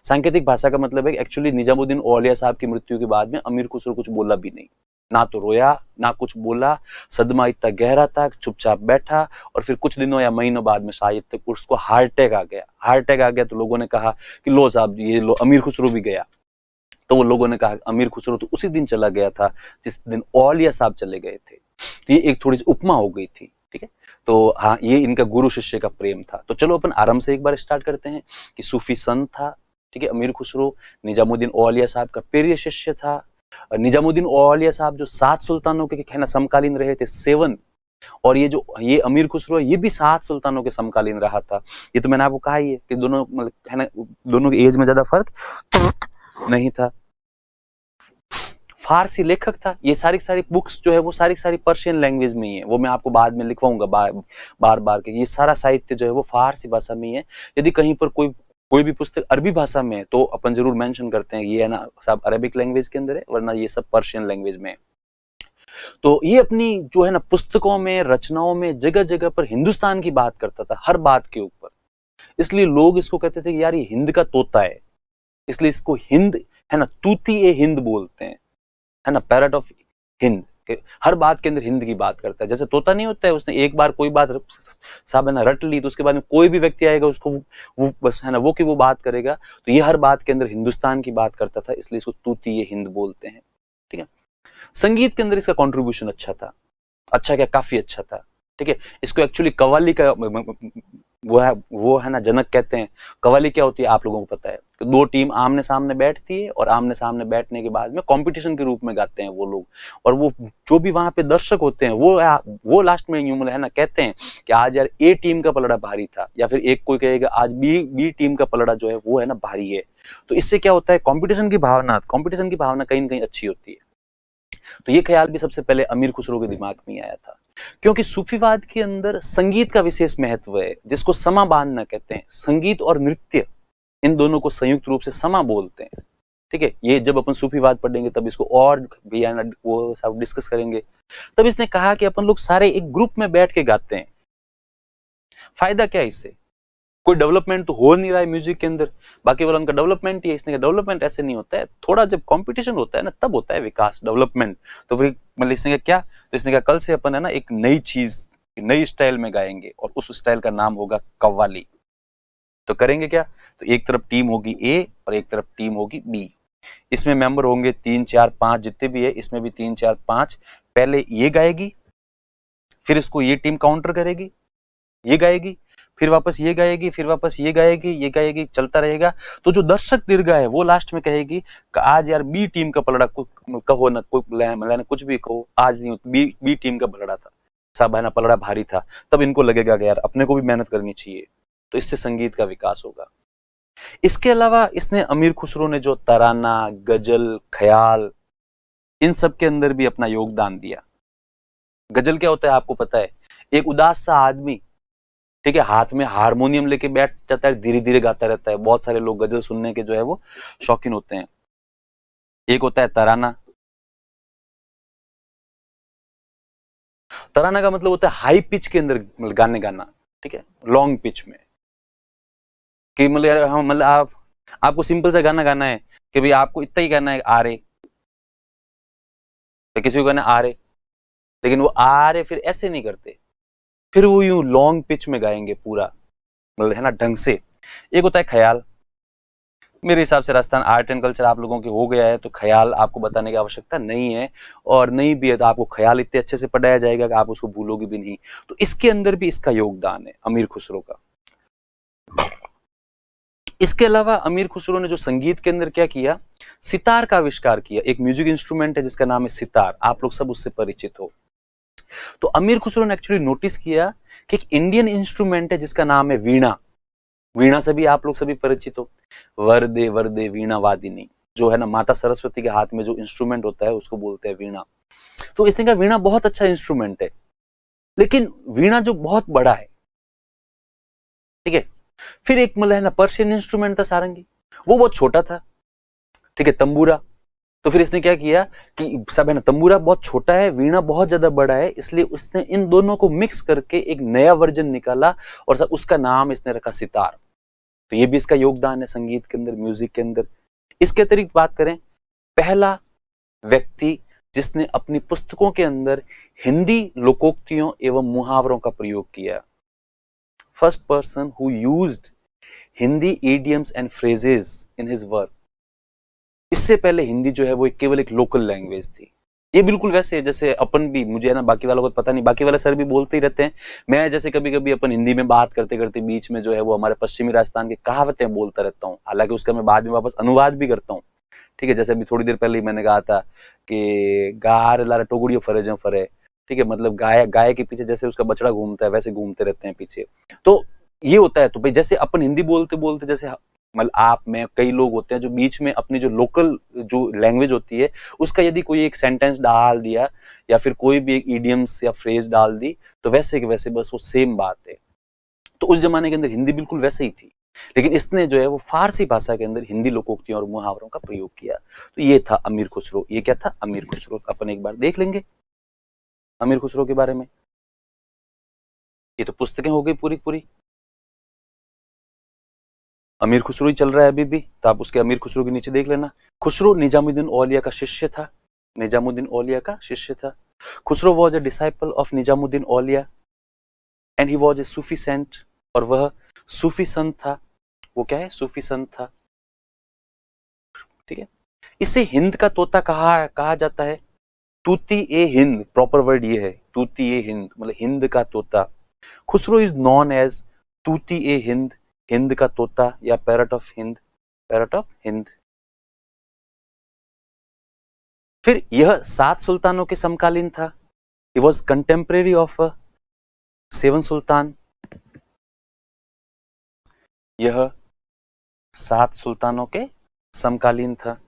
सांकेतिक भाषा का मतलब है एक्चुअली निजामुद्दीन औलिया साहब की मृत्यु के बाद में अमीर खुसरो कुछ बोला भी नहीं, ना तो रोया ना कुछ बोला, सदमा इतना गहरा था चुपचाप बैठा, और फिर कुछ दिनों या महीनों बाद में शायद तक उसको हार्ट अटैक आ गया। हार्ट अटैक आ गया तो लोगों ने कहा कि लो साहब ये लो अमीर खुसरो भी गया। तो वो लोगों ने कहा अमीर खुसरो तो उसी दिन चला गया था जिस दिन औलिया साहब चले गए थे। तो ये एक थोड़ी सी उपमा हो गई थी, ठीक है। तो हाँ ये इनका गुरु शिष्य का प्रेम था। तो चलो अपन आराम से एक बार स्टार्ट करते हैं कि सूफी संत था, ठीक है, अमीर खुसरो निजामुद्दीन औलिया साहब का प्रिय शिष्य था। निजामुद्दीन औलिया साहब जो 7 सुल्तानों के कहना समकालीन रहे थे, 7, और ये अमीर खुसरो ये भी 7 सुल्तानों के समकालीन रहा था। ये तो मैंने आपको कहा ही है कि दोनों मतलब है ना दोनों की एज में ज्यादा फर्क नहीं था। फारसी लेखक था। ये सारी बुक्स जो है वो सारी पर्शियन लैंग्वेज में ही है, वो मैं आपको बाद में लिखवाऊंगा बार बार के। ये सारा साहित्य जो है वो फारसी भाषा में ही है। यदि कहीं पर कोई भी पुस्तक अरबी भाषा में है तो अपन जरूर मेंशन करते हैं ये है ना सब अरेबिक लैंग्वेज के अंदर है, वरना ये सब पर्शियन लैंग्वेज में है। तो ये अपनी जो है ना पुस्तकों में रचनाओं में जगह जगह पर हिंदुस्तान की बात करता था, हर बात के ऊपर। इसलिए लोग इसको कहते थे कि यार ये हिंद का तोता है, इसलिए इसको हिंद है ना तूती ए हिंद बोलते हैं, है ना पैरट ऑफ हिंद। हर बात के अंदर हिंद की बात करता है। जैसे तोता नहीं होता है, उसने एक बार कोई बात साहब है ना रट ली तो उसके बाद में कोई भी व्यक्ति आएगा उसको वो बस है ना वो की वो बात करेगा। तो ये हर बात के अंदर हिंदुस्तान की बात करता था, इसलिए इसको तूती ये हिंद बोलते हैं, ठीक है। संगीत के अंदर इसका कॉन्ट्रीब्यूशन अच्छा था, अच्छा क्या काफी अच्छा था, ठीक है। इसको एक्चुअली कव्वाली का वो है ना जनक कहते हैं। कव्वाली क्या होती है आप लोगों को पता है, दो टीम आमने सामने बैठती है और आमने सामने बैठने के बाद में कंपटीशन के रूप में गाते हैं वो लोग, और वो जो भी वहां पे दर्शक होते हैं वो लास्ट में यूं है ना कहते हैं कि आज यार ए टीम का पलड़ा भारी था, या फिर एक कोई कहेगा आज बी टीम का पलड़ा जो है वो है ना भारी है। तो इससे क्या होता है कंपटीशन की भावना कहीं ना कहीं अच्छी होती है। तो ये ख्याल भी सबसे पहले अमीर खुसरो के दिमाग में आया था, क्योंकि सूफीवाद के अंदर संगीत का विशेष महत्व है, जिसको समा बांधना कहते हैं। संगीत और नृत्य इन दोनों को संयुक्त रूप से समा बोलते हैं, ठीक है। ये जब अपन सूफीवाद पढ़ेंगे तब इसको और भी वो सब डिस्कस करेंगे। तब इसने कहा कि अपन लोग सारे एक ग्रुप में बैठ के गाते हैं, फायदा क्या है इससे, कोई डेवलपमेंट तो हो नहीं रहा है म्यूजिक के अंदर, बाकी वाला उनका डेवलपमेंट ही है। इसने डेवलपमेंट ऐसे नहीं होता है, थोड़ा जब कंपटीशन होता है ना तब होता है विकास डेवलपमेंट। तो फिर मतलब इसने क्या, तो इसने कहा कल से अपन है ना एक नई चीज नई स्टाइल में गाएंगे, और उस स्टाइल का नाम होगा कव्वाली। तो करेंगे क्या, तो एक तरफ टीम होगी ए और एक तरफ टीम होगी बी। इसमें मेंबर होंगे 3 4 5 जितने भी है, इसमें भी 3 4 5। पहले ये गाएगी, फिर इसको ये टीम काउंटर करेगी, ये गाएगी, फिर वापस ये गाएगी, फिर वापस ये गाएगी, ये गाएगी, चलता रहेगा। तो जो दर्शक दीर्घा है वो लास्ट में कहेगी कि आज यार बी टीम का पलड़ा कहो ना, कुछ भी कहो, आज नहीं बी टीम का पलड़ा था साहब है ना, पलड़ा भारी था। तब इनको लगेगा कि यार अपने को भी मेहनत करनी चाहिए। तो इससे संगीत का विकास होगा। इसके अलावा इसने अमीर खुसरो ने जो तराना, गजल, ख्याल, इन सब के अंदर भी अपना योगदान दिया। गजल क्या होता है आपको पता है, एक उदास सा आदमी ठीक है, हाथ में हारमोनियम लेके बैठ जाता है, धीरे धीरे गाता रहता है। बहुत सारे लोग गजल सुनने के जो है वो शौकीन होते हैं। एक होता है तराना। तराना का मतलब होता है हाई पिच के अंदर गाने गाना, ठीक है, लॉन्ग पिच में। कि मतलब यार हम मतलब आपको सिंपल सा गाना गाना है कि भाई आपको इतना ही गाना है आ रे, तो किसी को गाना आ रे, लेकिन वो आ रे फिर ऐसे नहीं करते, फिर वो यूं लॉन्ग पिच में गाएंगे पूरा, मतलब है ना, ढंग से। एक होता है ख्याल। मेरे हिसाब से राजस्थान आर्ट एंड कल्चर आप लोगों के हो गया है, तो ख्याल आपको बताने की आवश्यकता नहीं है, और नहीं भी है तो आपको ख्याल इतने अच्छे से पढ़ाया जाएगा कि आप उसको भूलोगे भी नहीं। तो इसके अंदर भी इसका योगदान है अमीर खुसरो का। इसके अलावा अमीर खुसरो ने जो संगीत के अंदर क्या किया, सितार का आविष्कार किया। एक म्यूजिक इंस्ट्रूमेंट है जिसका नाम है सितार, आप लोग सब उससे परिचित हो। तो अमीर खुसरो ने एक्चुअली नोटिस किया कि एक इंडियन इंस्ट्रूमेंट है जिसका नाम है वीणा। वीणा से भी आप लोग सभी परिचित हो, वरदे वरदे वीणा वादिनी, जो है ना माता सरस्वती के हाथ में जो इंस्ट्रूमेंट होता है उसको बोलते हैं वीणा। तो इसने कहा वीणा बहुत अच्छा इंस्ट्रूमेंट है, लेकिन वीणा जो बहुत बड़ा है, ठीक है। फिर एक मतलब है ना पर्शियन इंस्ट्रूमेंट था सारंगी, वो बहुत छोटा था, ठीक है, तंबूरा। तो फिर इसने क्या किया कि सब है ना, तंबूरा बहुत छोटा है, वीणा बहुत ज्यादा बड़ा है, इसलिए उसने इन दोनों को मिक्स करके एक नया वर्जन निकाला, और सब उसका नाम इसने रखा सितार। तो ये भी इसका योगदान है संगीत के अंदर, म्यूजिक के अंदर। इसके अतिरिक्त बात करें, पहला व्यक्ति जिसने अपनी पुस्तकों के अंदर हिंदी लोकोक्तियों एवं मुहावरों का प्रयोग किया, first person who used Hindi idioms and phrases in his work. इससे पहले हिंदी जो है वो केवल एक लोकल लैंग्वेज थी। ये बिल्कुल वैसे है जैसे अपन भी, मुझे है ना बाकी वालों को पता नहीं, बाकी वाले सर भी बोलते ही रहते हैं। मैं जैसे कभी कभी अपन हिंदी में बात करते करते बीच में जो है वो हमारे पश्चिमी राजस्थान की कहावतें बोलता रहता हूँ, हालांकि उसका मैं बाद में वापस अनुवाद भी करता हूँ। ठीक है, जैसे अभी थोड़ी देर पहले ही मैंने कहा था कि गार लारा टोगड़ियो फरे जो फरे, ठीक है, मतलब गाय गाय के पीछे जैसे उसका बछड़ा घूमता है वैसे घूमते रहते हैं पीछे। तो ये होता है। तो भाई जैसे अपन हिंदी बोलते बोलते, जैसे मतलब आप में कई लोग होते हैं जो बीच में अपनी जो लोकल जो लैंग्वेज होती है उसका यदि कोई एक सेंटेंस डाल दिया, या फिर कोई भी एक इडियम्स या फ्रेज डाल दी, तो वैसे के वैसे बस वो सेम बात है। तो उस जमाने के अंदर हिंदी बिल्कुल वैसे ही थी, लेकिन इसने जो है वो फारसी भाषा के अंदर हिंदी लोकोक्तियों और मुहावरों का प्रयोग किया। तो ये था अमीर खुसरो। ये क्या था? अमीर खुसरो। अपन एक बार देख लेंगे अमीर खुसरो के बारे में। ये तो पुस्तकें हो गई पूरी पूरी, अमीर खुसरो ही चल रहा है अभी भी, तो आप उसके अमीर खुसरो के नीचे देख लेना। खुसरो निजामुद्दीन औलिया का शिष्य था। निजामुद्दीन औलिया का शिष्य था। Khusro was a disciple of Nizamuddin Auliya and he was a Sufi saint, और वह सूफी संत था। वो क्या है? सूफी संत था। ठीक है, इसे हिंद का तोता कहा जाता है। तूती ए हिंद, प्रॉपर वर्ड ये है, तूती ए हिंद मतलब हिंद का तोता। खुसरो इज नॉन एज तूती ए हिंद, हिंद का तोता, या parrot of Hind, parrot of Hind. फिर यह 7 सुल्तानों के समकालीन था। ही वॉज कंटेम्परेरी ऑफ 7 सुल्तान। यह 7 सुल्तानों के समकालीन था।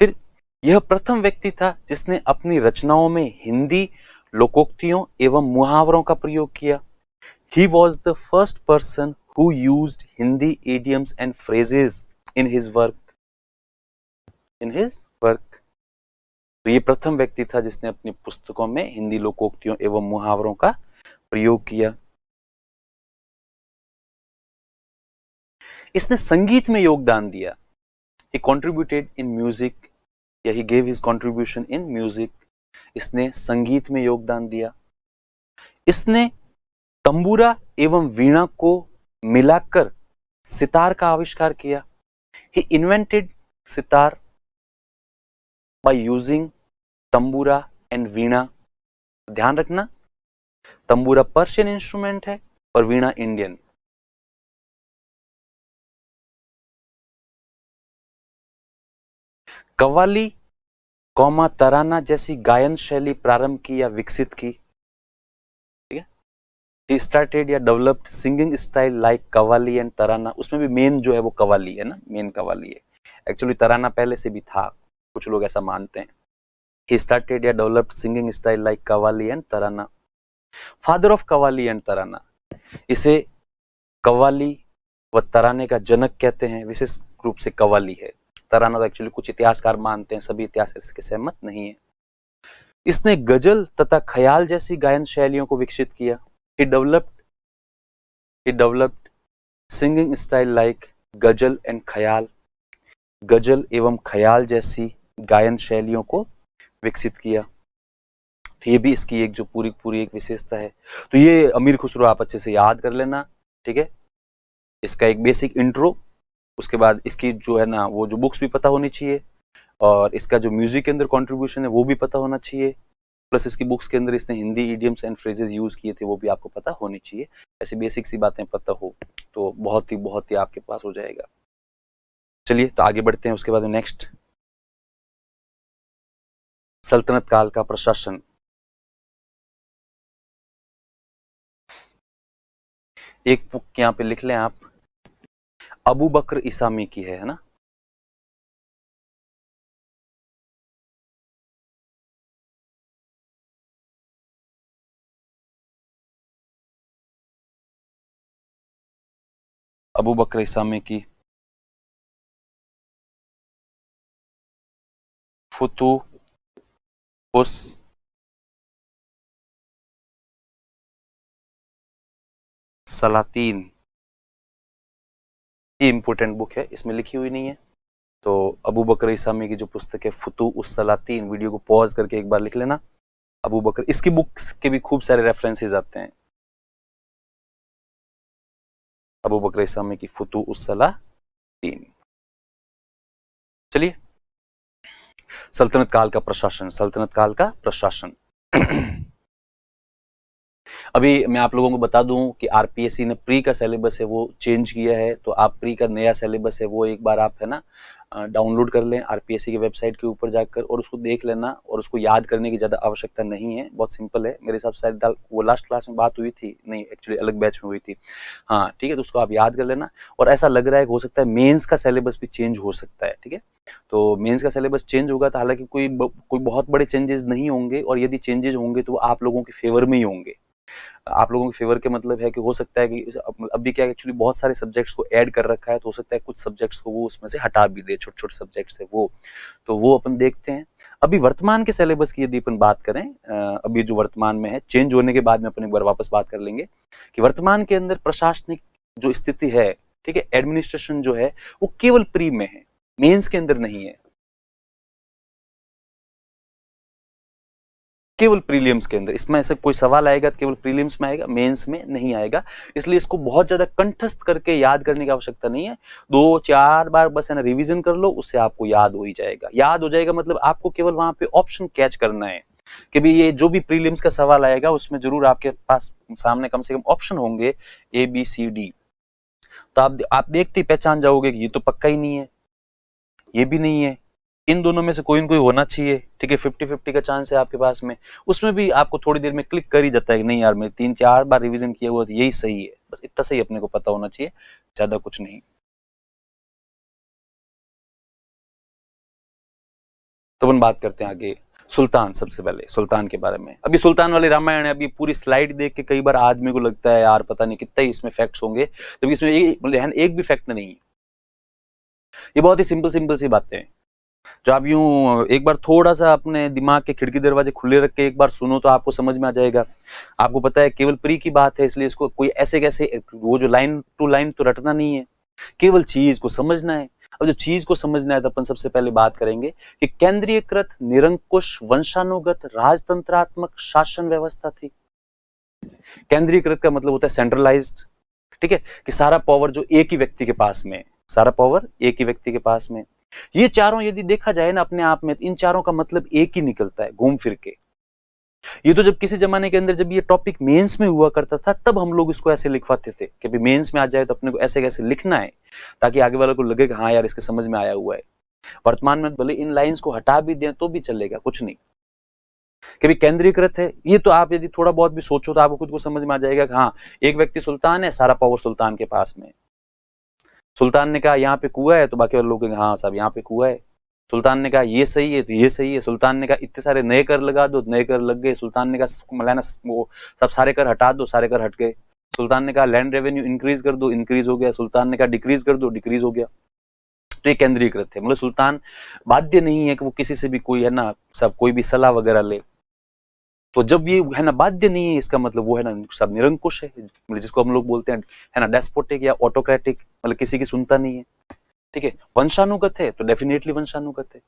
फिर यह प्रथम व्यक्ति था जिसने अपनी रचनाओं में हिंदी लोकोक्तियों एवं मुहावरों का प्रयोग किया। He was the first person who used Hindi idioms and phrases in his work. In his work. तो ये प्रथम व्यक्ति था जिसने अपनी पुस्तकों में हिंदी लोकोक्तियों एवं मुहावरों का प्रयोग किया। इसने संगीत में योगदान दिया। He contributed in music, या he gave his contribution in music. इसने संगीत में योगदान दिया। इसने तंबूरा एवं वीणा को मिलाकर सितार का आविष्कार किया। He invented sitar by using tambura and veena. ध्यान रखना, तंबूरा पर्शियन इंस्ट्रूमेंट है और वीणा इंडियन। कव्वाली कौमा तराना जैसी गायन शैली प्रारंभ की या विकसित की। ठीक है, ही स्टार्टेड या developed singing style like qawwali and tarana. उसमें भी मेन जो है वो कव्वाली है ना, मेन कव्वाली है। एक्चुअली तराना पहले से भी था, कुछ लोग ऐसा मानते हैं। He started या developed singing style like qawwali and tarana. Father of qawwali and tarana, इसे कव्वाली व तराने का जनक कहते हैं, विशेष रूप से कव्वाली है। तराना तो एक्चुअली कुछ इतिहासकार मानते हैं, सभी इतिहासकार इसके सहमत नहीं है। इसने गजल तथा ख्याल जैसी गायन शैलियों को विकसित किया। He developed singing style like गजल एंड ख्याल, गजल एवं ख्याल जैसी गायन शैलियों को विकसित किया। तो ये भी इसकी एक जो पूरी एक विशेषता है। तो ये अमीर खुसरो आप अच्छे से याद कर लेना, ठीक है। इसका एक बेसिक इंट्रो, उसके बाद इसकी जो है ना वो जो बुक्स भी पता होनी चाहिए, और इसका जो म्यूजिक के अंदर कंट्रीब्यूशन है वो भी पता होना चाहिए, प्लस इसकी बुक्स के अंदर इसने Hindi idioms and phrases use किए थे वो भी आपको पता होनी चाहिए। ऐसी बेसिक सी बातें पता हो तो बहुत ही आपके पास हो जाएगा। चलिए तो आगे बढ़ते हैं। उसके बाद नेक्स्ट, सल्तनत काल का प्रशासन। एक बुक यहाँ पे लिख लें आप, अबू बकर इसामी की है ना। अबू बकर इसामी की फुतूहुस सलातीन, ये इंपॉर्टेंट बुक है, इसमें लिखी हुई नहीं है। तो अबू बकर इसामी की जो पुस्तक है फुतूहुस सलातीन, वीडियो को पॉज करके एक बार लिख लेना। अबू बकर, इसकी बुक्स के भी खूब सारे रेफरेंसेस आते हैं। अबू बकर इसामी की फुतूहुस सलातीन। चलिए, सल्तनत काल का प्रशासन, सल्तनत काल का प्रशासन। अभी मैं आप लोगों को बता दूं कि आरपीएससी ने प्री का सिलेबस है वो चेंज किया है, तो आप प्री का नया सिलेबस है वो एक बार आप है ना डाउनलोड कर लें आरपीएससी की वेबसाइट के ऊपर जाकर, और उसको देख लेना, और उसको याद करने की ज़्यादा आवश्यकता नहीं है, बहुत सिंपल है। मेरे हिसाब से शायद वो लास्ट क्लास में बात हुई थी, नहीं एक्चुअली अलग बैच में हुई थी, हाँ ठीक है। तो उसको आप याद कर लेना। और ऐसा लग रहा है कि हो सकता है मेंस का सिलेबस भी चेंज हो सकता है, ठीक है। तो मेंस का सिलेबस चेंज होगा तो हालांकि कोई बहुत बड़े चेंजेस नहीं होंगे, और यदि चेंजेस होंगे तो वो आप लोगों के फेवर में ही होंगे। आप लोगों के फेवर के मतलब है कि हो सकता है कि अभी क्या एक्चुअली बहुत सारे सब्जेक्ट्स को ऐड कर रखा है, तो हो सकता है कुछ सब्जेक्ट्स को वो उसमें से हटा भी दे, छोटे छोटे सब्जेक्ट्स है वो, तो वो अपन देखते हैं। अभी वर्तमान के सिलेबस की यदि अपन बात करें, अभी जो वर्तमान में है, चेंज होने के बाद में अपन एक बार वापस बात कर लेंगे कि वर्तमान के अंदर प्रशासनिक जो स्थिति है, ठीक है, एडमिनिस्ट्रेशन जो है वो केवल प्री में है, मेंस के अंदर नहीं है, केवल प्रीलिम्स के अंदर। इसमें ऐसे कोई सवाल आएगा तो केवल प्रीलिम्स में आएगा, मेंस में नहीं आएगा। इसलिए इसको बहुत ज्यादा कंठस्थ करके याद करने की आवश्यकता नहीं है, 2-4 बार बस है ना रिवीजन कर लो, उससे आपको याद हो ही जाएगा। याद हो जाएगा मतलब आपको केवल वहां पे ऑप्शन कैच करना है कि भी ये जो भी प्रीलिम्स का सवाल आएगा उसमें जरूर आपके पास सामने कम से कम ऑप्शन होंगे ABCD, तो आप देखते ही पहचान जाओगे कि ये तो पक्का ही नहीं है, ये भी नहीं है, इन दोनों में से कोई न कोई होना चाहिए, ठीक है। 50-50 का चांस है आपके पास में, उसमें भी आपको थोड़ी देर में क्लिक कर ही जाता है कि नहीं यार मैं 3-4 बार रिवीजन किया हुआ तो यही सही है, बस इतना सही अपने को पता होना चाहिए, ज्यादा कुछ नहीं। तो अपन बात करते हैं आगे सुल्तान। सबसे पहले सुल्तान के बारे में, अभी सुल्तान वाली रामायण है, अभी पूरी स्लाइड देख के कई बार आदमी को लगता है यार पता नहीं कितने इसमें फैक्ट्स होंगे, जबकि इसमें एक भी फैक्ट नहीं है। ये बहुत ही सिंपल सी बातें हैं जो आप यूं एक बार थोड़ा सा अपने दिमाग के खिड़की दरवाजे खुले रख के एक बार सुनो तो आपको समझ में आ जाएगा। आपको पता है केवल प्री की बात है, इसलिए इसको कोई ऐसे कैसे वो जो लाइन टू लाइन तो रटना नहीं है, केवल चीज को समझना है। अब जो चीज को समझना है तो अपन सबसे पहले बात करेंगे कि केंद्रीयकृत निरंकुश वंशानुगत राजतंत्रात्मक शासन व्यवस्था थी। केंद्रीयकृत का मतलब होता है सेंट्रलाइज्ड, ठीक है, कि सारा पावर जो एक ही व्यक्ति के पास में, सारा पावर एक ही व्यक्ति के पास में। ये चारों यदि देखा जाए ना अपने आप में, इन चारों का मतलब एक ही निकलता है घूम फिर के। ये तो जब किसी जमाने के अंदर जब ये टॉपिक मेंस में हुआ करता था तब हम लोग इसको ऐसे लिखवाते थे कि भाई मेंस में आ जाए तो अपने को ऐसे कैसे लिखना है ताकि आगे वाले को लगे कि हाँ यार इसके समझ में आया हुआ है। वर्तमान में भले इन लाइंस को हटा भी दें तो भी चलेगा, कुछ नहीं कि भाई केंद्रीकृत है। ये तो आप यदि थोड़ा बहुत भी सोचो तो आपको खुद को समझ में आ जाएगा कि हाँ एक व्यक्ति सुल्तान है, सारा पावर सुल्तान के पास में। सुल्तान ने कहा यहाँ पे कुआं है तो बाकी वाले लोग हाँ साहब यहाँ पे कुआं है, सुल्तान ने कहा ये सही है तो ये सही है, सुल्तान ने कहा इतने सारे नए कर लगा दो, नए कर लग गए, सुल्तान ने कहा मौलाना वो सब सारे कर हटा दो, सारे कर हट गए, सुल्तान ने कहा लैंड रेवेन्यू इंक्रीज कर दो, इंक्रीज हो गया, सुल्तान ने कहा डिक्रीज कर दो, डिक्रीज हो गया। तो ये केंद्रीयकृत थे, मतलब सुल्तान बाध्य नहीं है कि वो किसी से भी कोई है ना सब कोई भी सलाह वगैरह ले। तो जब ये है ना बाध्य नहीं है, इसका मतलब वो है ना सब निरंकुश है, जिसको हम लोग बोलते हैं है ना डेस्पोटिक या ऑटोक्रेटिक, मतलब किसी की सुनता नहीं है। ठीक है, वंशानुगत है तो डेफिनेटली वंशानुगत है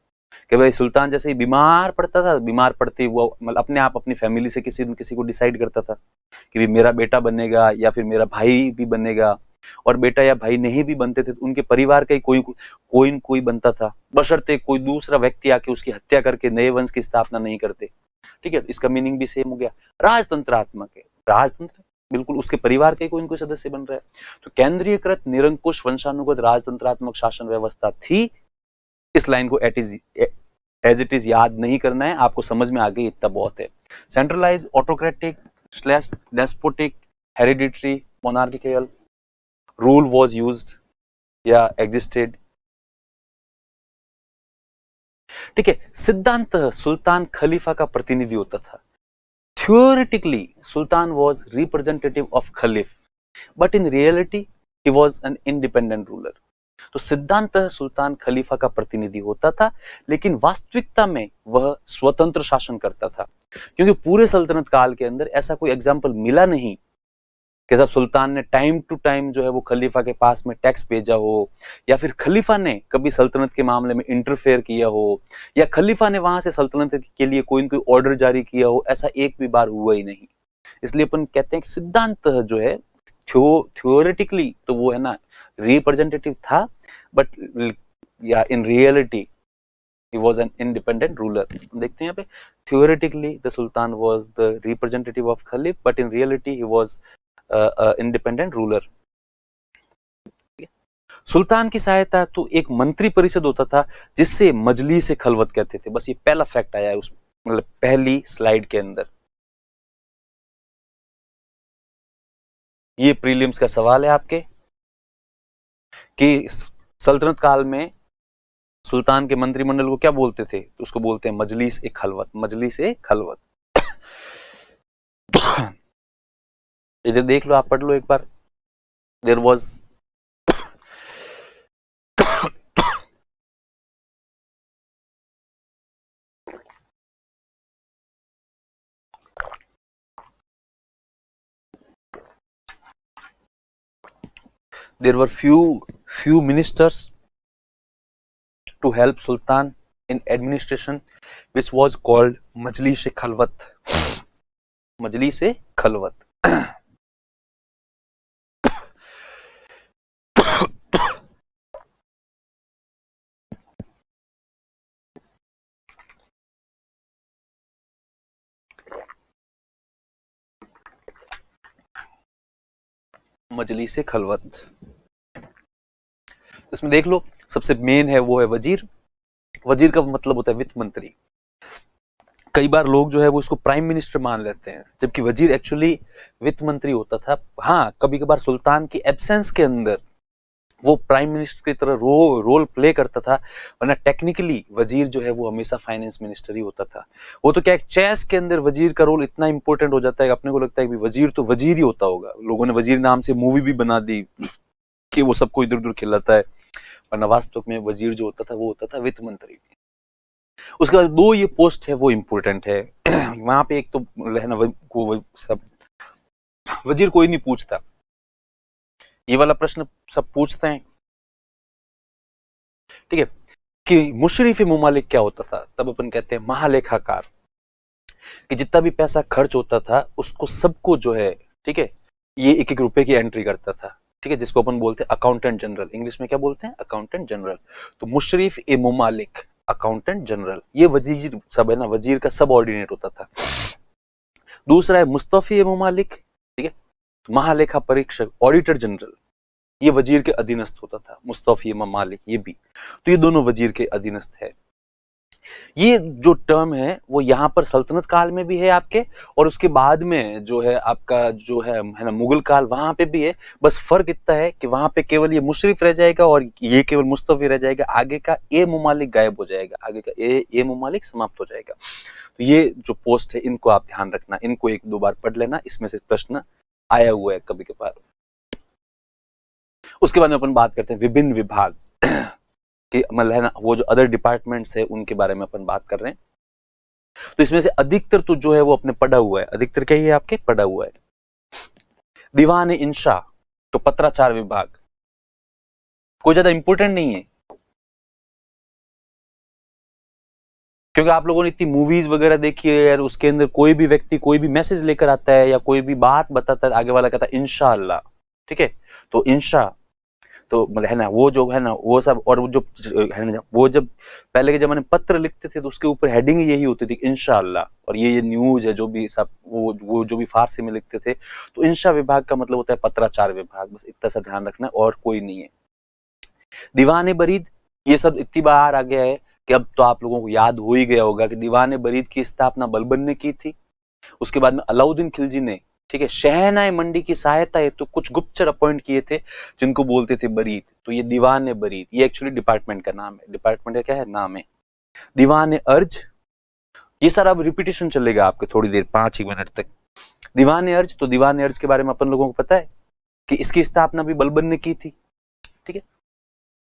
कि भाई सुल्तान जैसे ही बीमार पड़ता था, बीमार पड़ते वो मतलब अपने आप अपनी फैमिली से किसी न किसी को डिसाइड करता था कि भी मेरा बेटा बनेगा या फिर मेरा भाई भी बनेगा, और बेटा या भाई नहीं भी बनते थे तो उनके परिवार का ही कोई बनता था, बशर्ते कोई दूसरा व्यक्ति आके उसकी हत्या करके नए वंश की स्थापना नहीं करते। ठीक है, इसका मीनिंग भी सेम हो गया, राजतंत्रात्मक है, राजतंत्र बिल्कुल उसके परिवार के कोई न कोई सदस्य बन रहा है। तो केंद्रीयकृत निरंकुश वंशानुगत राजतंत्रात्मक शासन व्यवस्था थी। इस लाइन को एज इट इज याद नहीं करना है, आपको समझ में आ गई इतना बहुत है। Centralise, autocratic slash despotic, hereditary, monarchical rule was used या एग्जिस्टेड। ठीक है, सिद्धांत सुल्तान खलीफा का प्रतिनिधि होता था। Theoretically, Sultan was representative of Khalif, but in reality, he was an independent ruler. तो सिद्धांत सुल्तान खलीफा का प्रतिनिधि होता था, लेकिन वास्तविकता में वह स्वतंत्र शासन करता था, क्योंकि पूरे सल्तनत काल के अंदर ऐसा कोई एग्जाम्पल मिला नहीं कि जब सुल्तान ने टाइम टू टाइम जो है वो खलीफा के पास में टैक्स भेजा हो, या फिर खलीफा ने कभी सल्तनत के मामले में इंटरफेयर किया हो, या खलीफा ने वहां से सल्तनत के लिए कोई न कोई ऑर्डर जारी किया हो, ऐसा एक भी बार हुआ ही नहीं। इसलिए अपन कहते हैं कि सिद्धांत जो है थ्योरेटिकली तो वो है ना रिप्रेजेंटेटिव था, बट या in reality he was an independent ruler। देखते हैं यहाँ पे, theoretically the sultan was the representative of khalif, but in reality he was independent ruler. सुल्तान की सहायता तो एक मंत्री परिषद होता था जिससे मजलिस से खलवत कहते थे। बस ये पहला फैक्ट आया है उस मतलब पहली स्लाइड के अंदर। ये प्रीलिम्स का सवाल है आपके कि सल्तनत काल में सुल्तान के मंत्रिमंडल को क्या बोलते थे, तो उसको बोलते हैं मजलिस ए खलवत, मजलिस ए खलवत। इधर देख लो, आप पढ़ लो एक बार। There was there were few ministers to help sultan in administration, which was called majlis e khalwat, majlis e khalwat। मजलिस ए खलवत, इसमें देख लो सबसे मेन है वो है वजीर। वजीर का मतलब होता है वित्त मंत्री। कई बार लोग जो है वो इसको प्राइम मिनिस्टर मान लेते हैं, जबकि वजीर एक्चुअली वित्त मंत्री होता था। हाँ, कभी कभार सुल्तान की एब्सेंस के अंदर वो प्राइम मिनिस्टर की तरह रोल प्ले करता था, वरना टेक्निकली वजीर जो है वो हमेशा फाइनेंस मिनिस्टर ही होता था। वो तो क्या चेस के अंदर वजीर का रोल इतना इंपॉर्टेंट हो जाता है कि अपने को लगता है कि वजीर तो वजीर ही होता होगा। लोगों ने वजीर नाम से मूवी भी बना दी कि वो सबको इधर उधर खिलाता है, वरना वास्तव में वजीर जो होता था वो होता था वित्त मंत्री। उसके बाद दो ये पोस्ट है वो इंपॉर्टेंट है। वहां पे एक तो सब वजीर कोई नहीं पूछता, ये वाला प्रश्न सब पूछते हैं। ठीक है, कि मुशरिफ मुमालिक क्या होता था, तब अपन कहते हैं महालेखाकार, कि जितना भी पैसा खर्च होता था उसको सबको जो है, ठीक है, ये एक एक रुपए की एंट्री करता था। ठीक है, जिसको अपन बोलते हैं अकाउंटेंट जनरल, इंग्लिश में क्या बोलते हैं, अकाउंटेंट जनरल। तो मुशरिफ ए मुमालिक, अकाउंटेंट जनरल, ये वजीर सब है ना, वजीर का सब ऑर्डिनेट होता था। दूसरा है मुस्तफी ए मुमालिक, ठीक है, महालेखा परीक्षक, ऑडिटर जनरल, ये वजीर के अधीनस्थ होता था। मुस्तफी ए मुमालिक ये भी, तो ये दोनों वजीर के अधीनस्थ है। ये जो टर्म है वो यहाँ पर सल्तनत काल में भी है आपके, और उसके बाद में जो है आपका जो है ना मुगल काल, वहां पे भी है। बस फर्क इतना है कि वहां पे केवल ये मुशर्रिफ रह जाएगा और ये केवल मुस्तफी रह जाएगा, आगे का ए मुमालिक गायब हो जाएगा, आगे का ए मुमालिक समाप्त हो जाएगा। तो ये जो पोस्ट है इनको आप ध्यान रखना, इनको एक दो बार पढ़ लेना, इसमें से प्रश्न आया हुआ है कभी कभार। उसके बाद में अपन बात करते हैं विभिन्न विभाग कि मतलब है ना वो जो अदर डिपार्टमेंट्स है उनके बारे में अपन बात कर रहे हैं। तो इसमें से अधिकतर तो जो है वो अपने पढ़ा हुआ है, अधिकतर क्या है आपके पढ़ा हुआ है। दीवान इंशा, तो पत्राचार विभाग, कोई ज्यादा इंपॉर्टेंट नहीं है, क्योंकि आप लोगों ने इतनी मूवीज वगैरह देखी है यार, उसके अंदर कोई भी व्यक्ति कोई भी मैसेज लेकर आता है या कोई भी बात बताता है, आगे वाला कहता है इंशाअल्लाह, ठीक है। तो इंशा तो मतलब है ना वो जो है ना वो सब, और वो जो है ना वो जब पहले के जमाने में पत्र लिखते थे तो उसके ऊपर हेडिंग यही होती थी इंशाअल्लाह, और ये न्यूज है जो भी सब वो जो भी फारसी में लिखते थे। तो इंशा विभाग का मतलब होता है पत्राचार विभाग, बस इतना सा ध्यान रखना और कोई नहीं है। दीवान बरीद, ये सब इतनी बार आ गया है कि अब तो आप लोगों को याद हो ही गया होगा कि दीवान बरीद की स्थापना बलबन ने की थी। उसके बाद में अलाउद्दीन खिलजी ने, ठीक है, शहनाए मंडी की सहायता है तो कुछ गुप्तचर अपॉइंट किए थे जिनको बोलते थे बरीद। तो ये दीवान बरीद, ये एक्चुअली डिपार्टमेंट का नाम है, डिपार्टमेंट का क्या है नाम है। दीवान अर्ज, ये सारा अब रिपीटेशन चलेगा आपके थोड़ी देर 5 मिनट तक। दीवान अर्ज, तो दीवान अर्ज के बारे में अपन लोगों को पता है कि इसकी स्थापना भी बलबन ने की थी, ठीक है,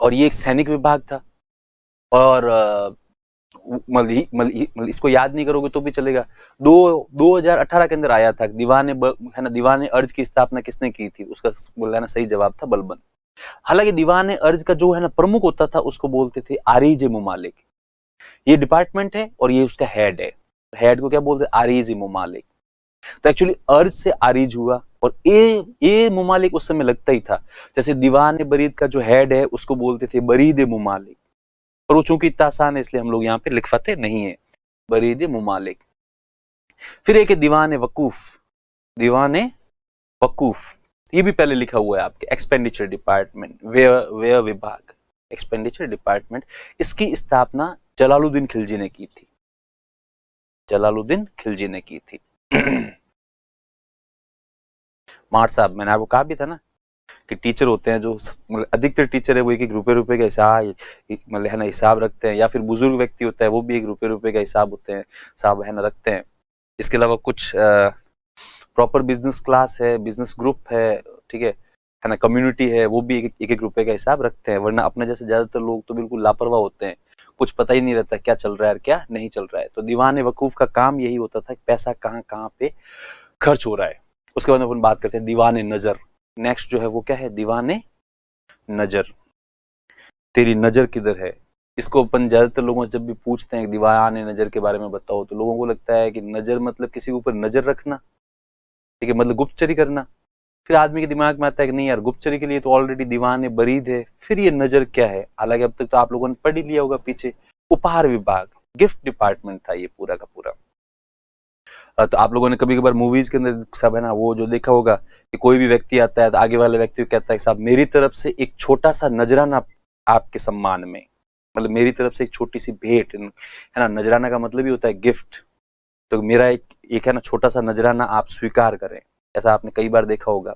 और ये एक सैनिक विभाग था। और इसको याद नहीं करोगे तो भी चलेगा। 2018 के अंदर आया था है ना दीवान अर्ज की स्थापना किसने की थी, उसका बोलना सही जवाब था बलबन। हालांकि दीवान अर्ज का जो है ना प्रमुख होता था उसको बोलते थे आरिज मुमालिक। ये डिपार्टमेंट है और ये उसका हेड है, हेड को क्या बोलते हैं आरिज मुमालिक। तो एक्चुअली अर्ज से आरिज हुआ, और ए मुमालिक उस समय लगता ही था। जैसे दीवान बरीद का जो हेड है उसको बोलते थे बरीद मुमालिक, पर वो चूंकि इतना आसान है इसलिए हम लोग यहाँ पे लिखवाते नहीं है, बरीद मुमालिक। फिर एक दीवान वकूफ, दीवान वकूफ, ये भी पहले लिखा हुआ है आपके एक्सपेंडिचर डिपार्टमेंट, व्यय विभाग, एक्सपेंडिचर डिपार्टमेंट। इसकी स्थापना जलालुद्दीन खिलजी ने की थी, जलालुद्दीन खिलजी ने की थी। मार साहब, मैंने आपको कहा भी था ना कि टीचर होते हैं जो मतलब अधिकतर टीचर है वो एक रुपए का हिसाब मतलब है ना हिसाब रखते हैं, या फिर बुजुर्ग व्यक्ति होता है वो भी एक रुपए का हिसाब होते हैं साहब है ना रखते हैं। इसके अलावा कुछ प्रॉपर बिजनेस क्लास है, बिजनेस ग्रुप है, ठीक है ना, कम्युनिटी है, वो भी एक रुपए का हिसाब रखते हैं। वरना अपने जैसे ज्यादातर लोग तो बिल्कुल लापरवाह होते हैं, कुछ पता ही नहीं रहता क्या चल रहा है और क्या नहीं चल रहा है। तो दीवान वकूफ का काम यही होता था कि पैसा कहाँ कहाँ पे खर्च हो रहा है। उसके बाद अपन बात करते हैं दीवान नजर। नेक्स्ट जो है वो क्या है, दीवान नजर, तेरी नजर किधर है। इसको अपन ज्यादातर लोगों से जब भी पूछते हैं दीवान नजर के बारे में बताओ, तो लोगों को लगता है कि नजर मतलब किसी के ऊपर नजर रखना, ठीक है, मतलब गुप्तचरी करना। फिर आदमी के दिमाग में आता है कि नहीं यार, गुप्तचरी के लिए तो ऑलरेडी दीवान बरीद है, फिर ये नजर क्या है। हालांकि अब तक तो आप लोगों ने पढ़ ही लिया होगा पीछे, उपहार विभाग, गिफ्ट डिपार्टमेंट था ये पूरा का पूरा। तो आप लोगों ने कभी कभार मूवीज के अंदर सब है ना वो जो देखा होगा कि कोई भी व्यक्ति आता है तो आगे वाले व्यक्ति को कहता है साहब मेरी तरफ से एक छोटा सा नजराना आपके सम्मान में, मतलब मेरी तरफ से एक छोटी सी भेंट है ना। नजराना का मतलब ही होता है गिफ्ट, तो मेरा एक है ना छोटा सा नजराना आप स्वीकार करें, ऐसा आपने कई बार देखा होगा।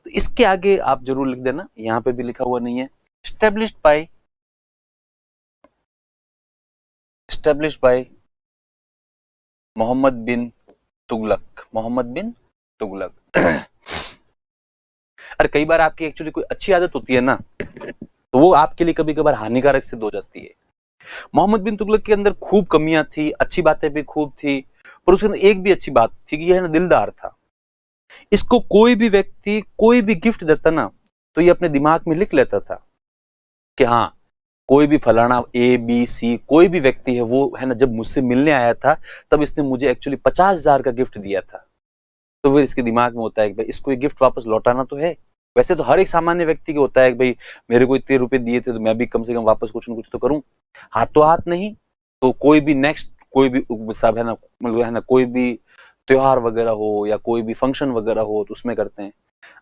तो इसके आगे आप जरूर लिख देना, यहाँ पे भी लिखा हुआ नहीं है। स्टेब्लिश्ड बाय मोहम्मद बिन तुगलक, मोहम्मद बिन तुगलक। अरे कई बार आपकी एक्चुअली कोई अच्छी आदत होती है ना, तो वो आपके लिए कभी कभार हानिकारक सिद्ध हो जाती है। मोहम्मद बिन तुगलक के अंदर खूब कमियां थी, अच्छी बातें भी खूब थी, पर उसके अंदर एक भी अच्छी बात थी कि यह ना दिलदार था। इसको कोई भी व्यक्ति कोई भी गिफ्ट देता ना तो ये अपने दिमाग में लिख लेता था कि हाँ कोई भी फलाना ABC कोई भी व्यक्ति है वो है ना, जब मुझसे मिलने आया था तब इसने मुझे एक्चुअली 50,000 का गिफ्ट दिया था। तो फिर इसके दिमाग में होता है कि भाई इसको ये गिफ्ट वापस लौटाना तो है। वैसे तो हर एक सामान्य व्यक्ति को होता है कि भाई मेरे को इतने रुपए दिए थे तो मैं भी कम से कम वापस कुछ न कुछ तो करूं, हाथों हाथ नहीं तो कोई भी नेक्स्ट कोई भी सब है ना, मतलब है ना कोई भी त्योहार वगैरह हो या कोई भी फंक्शन वगैरह हो तो उसमें करते हैं,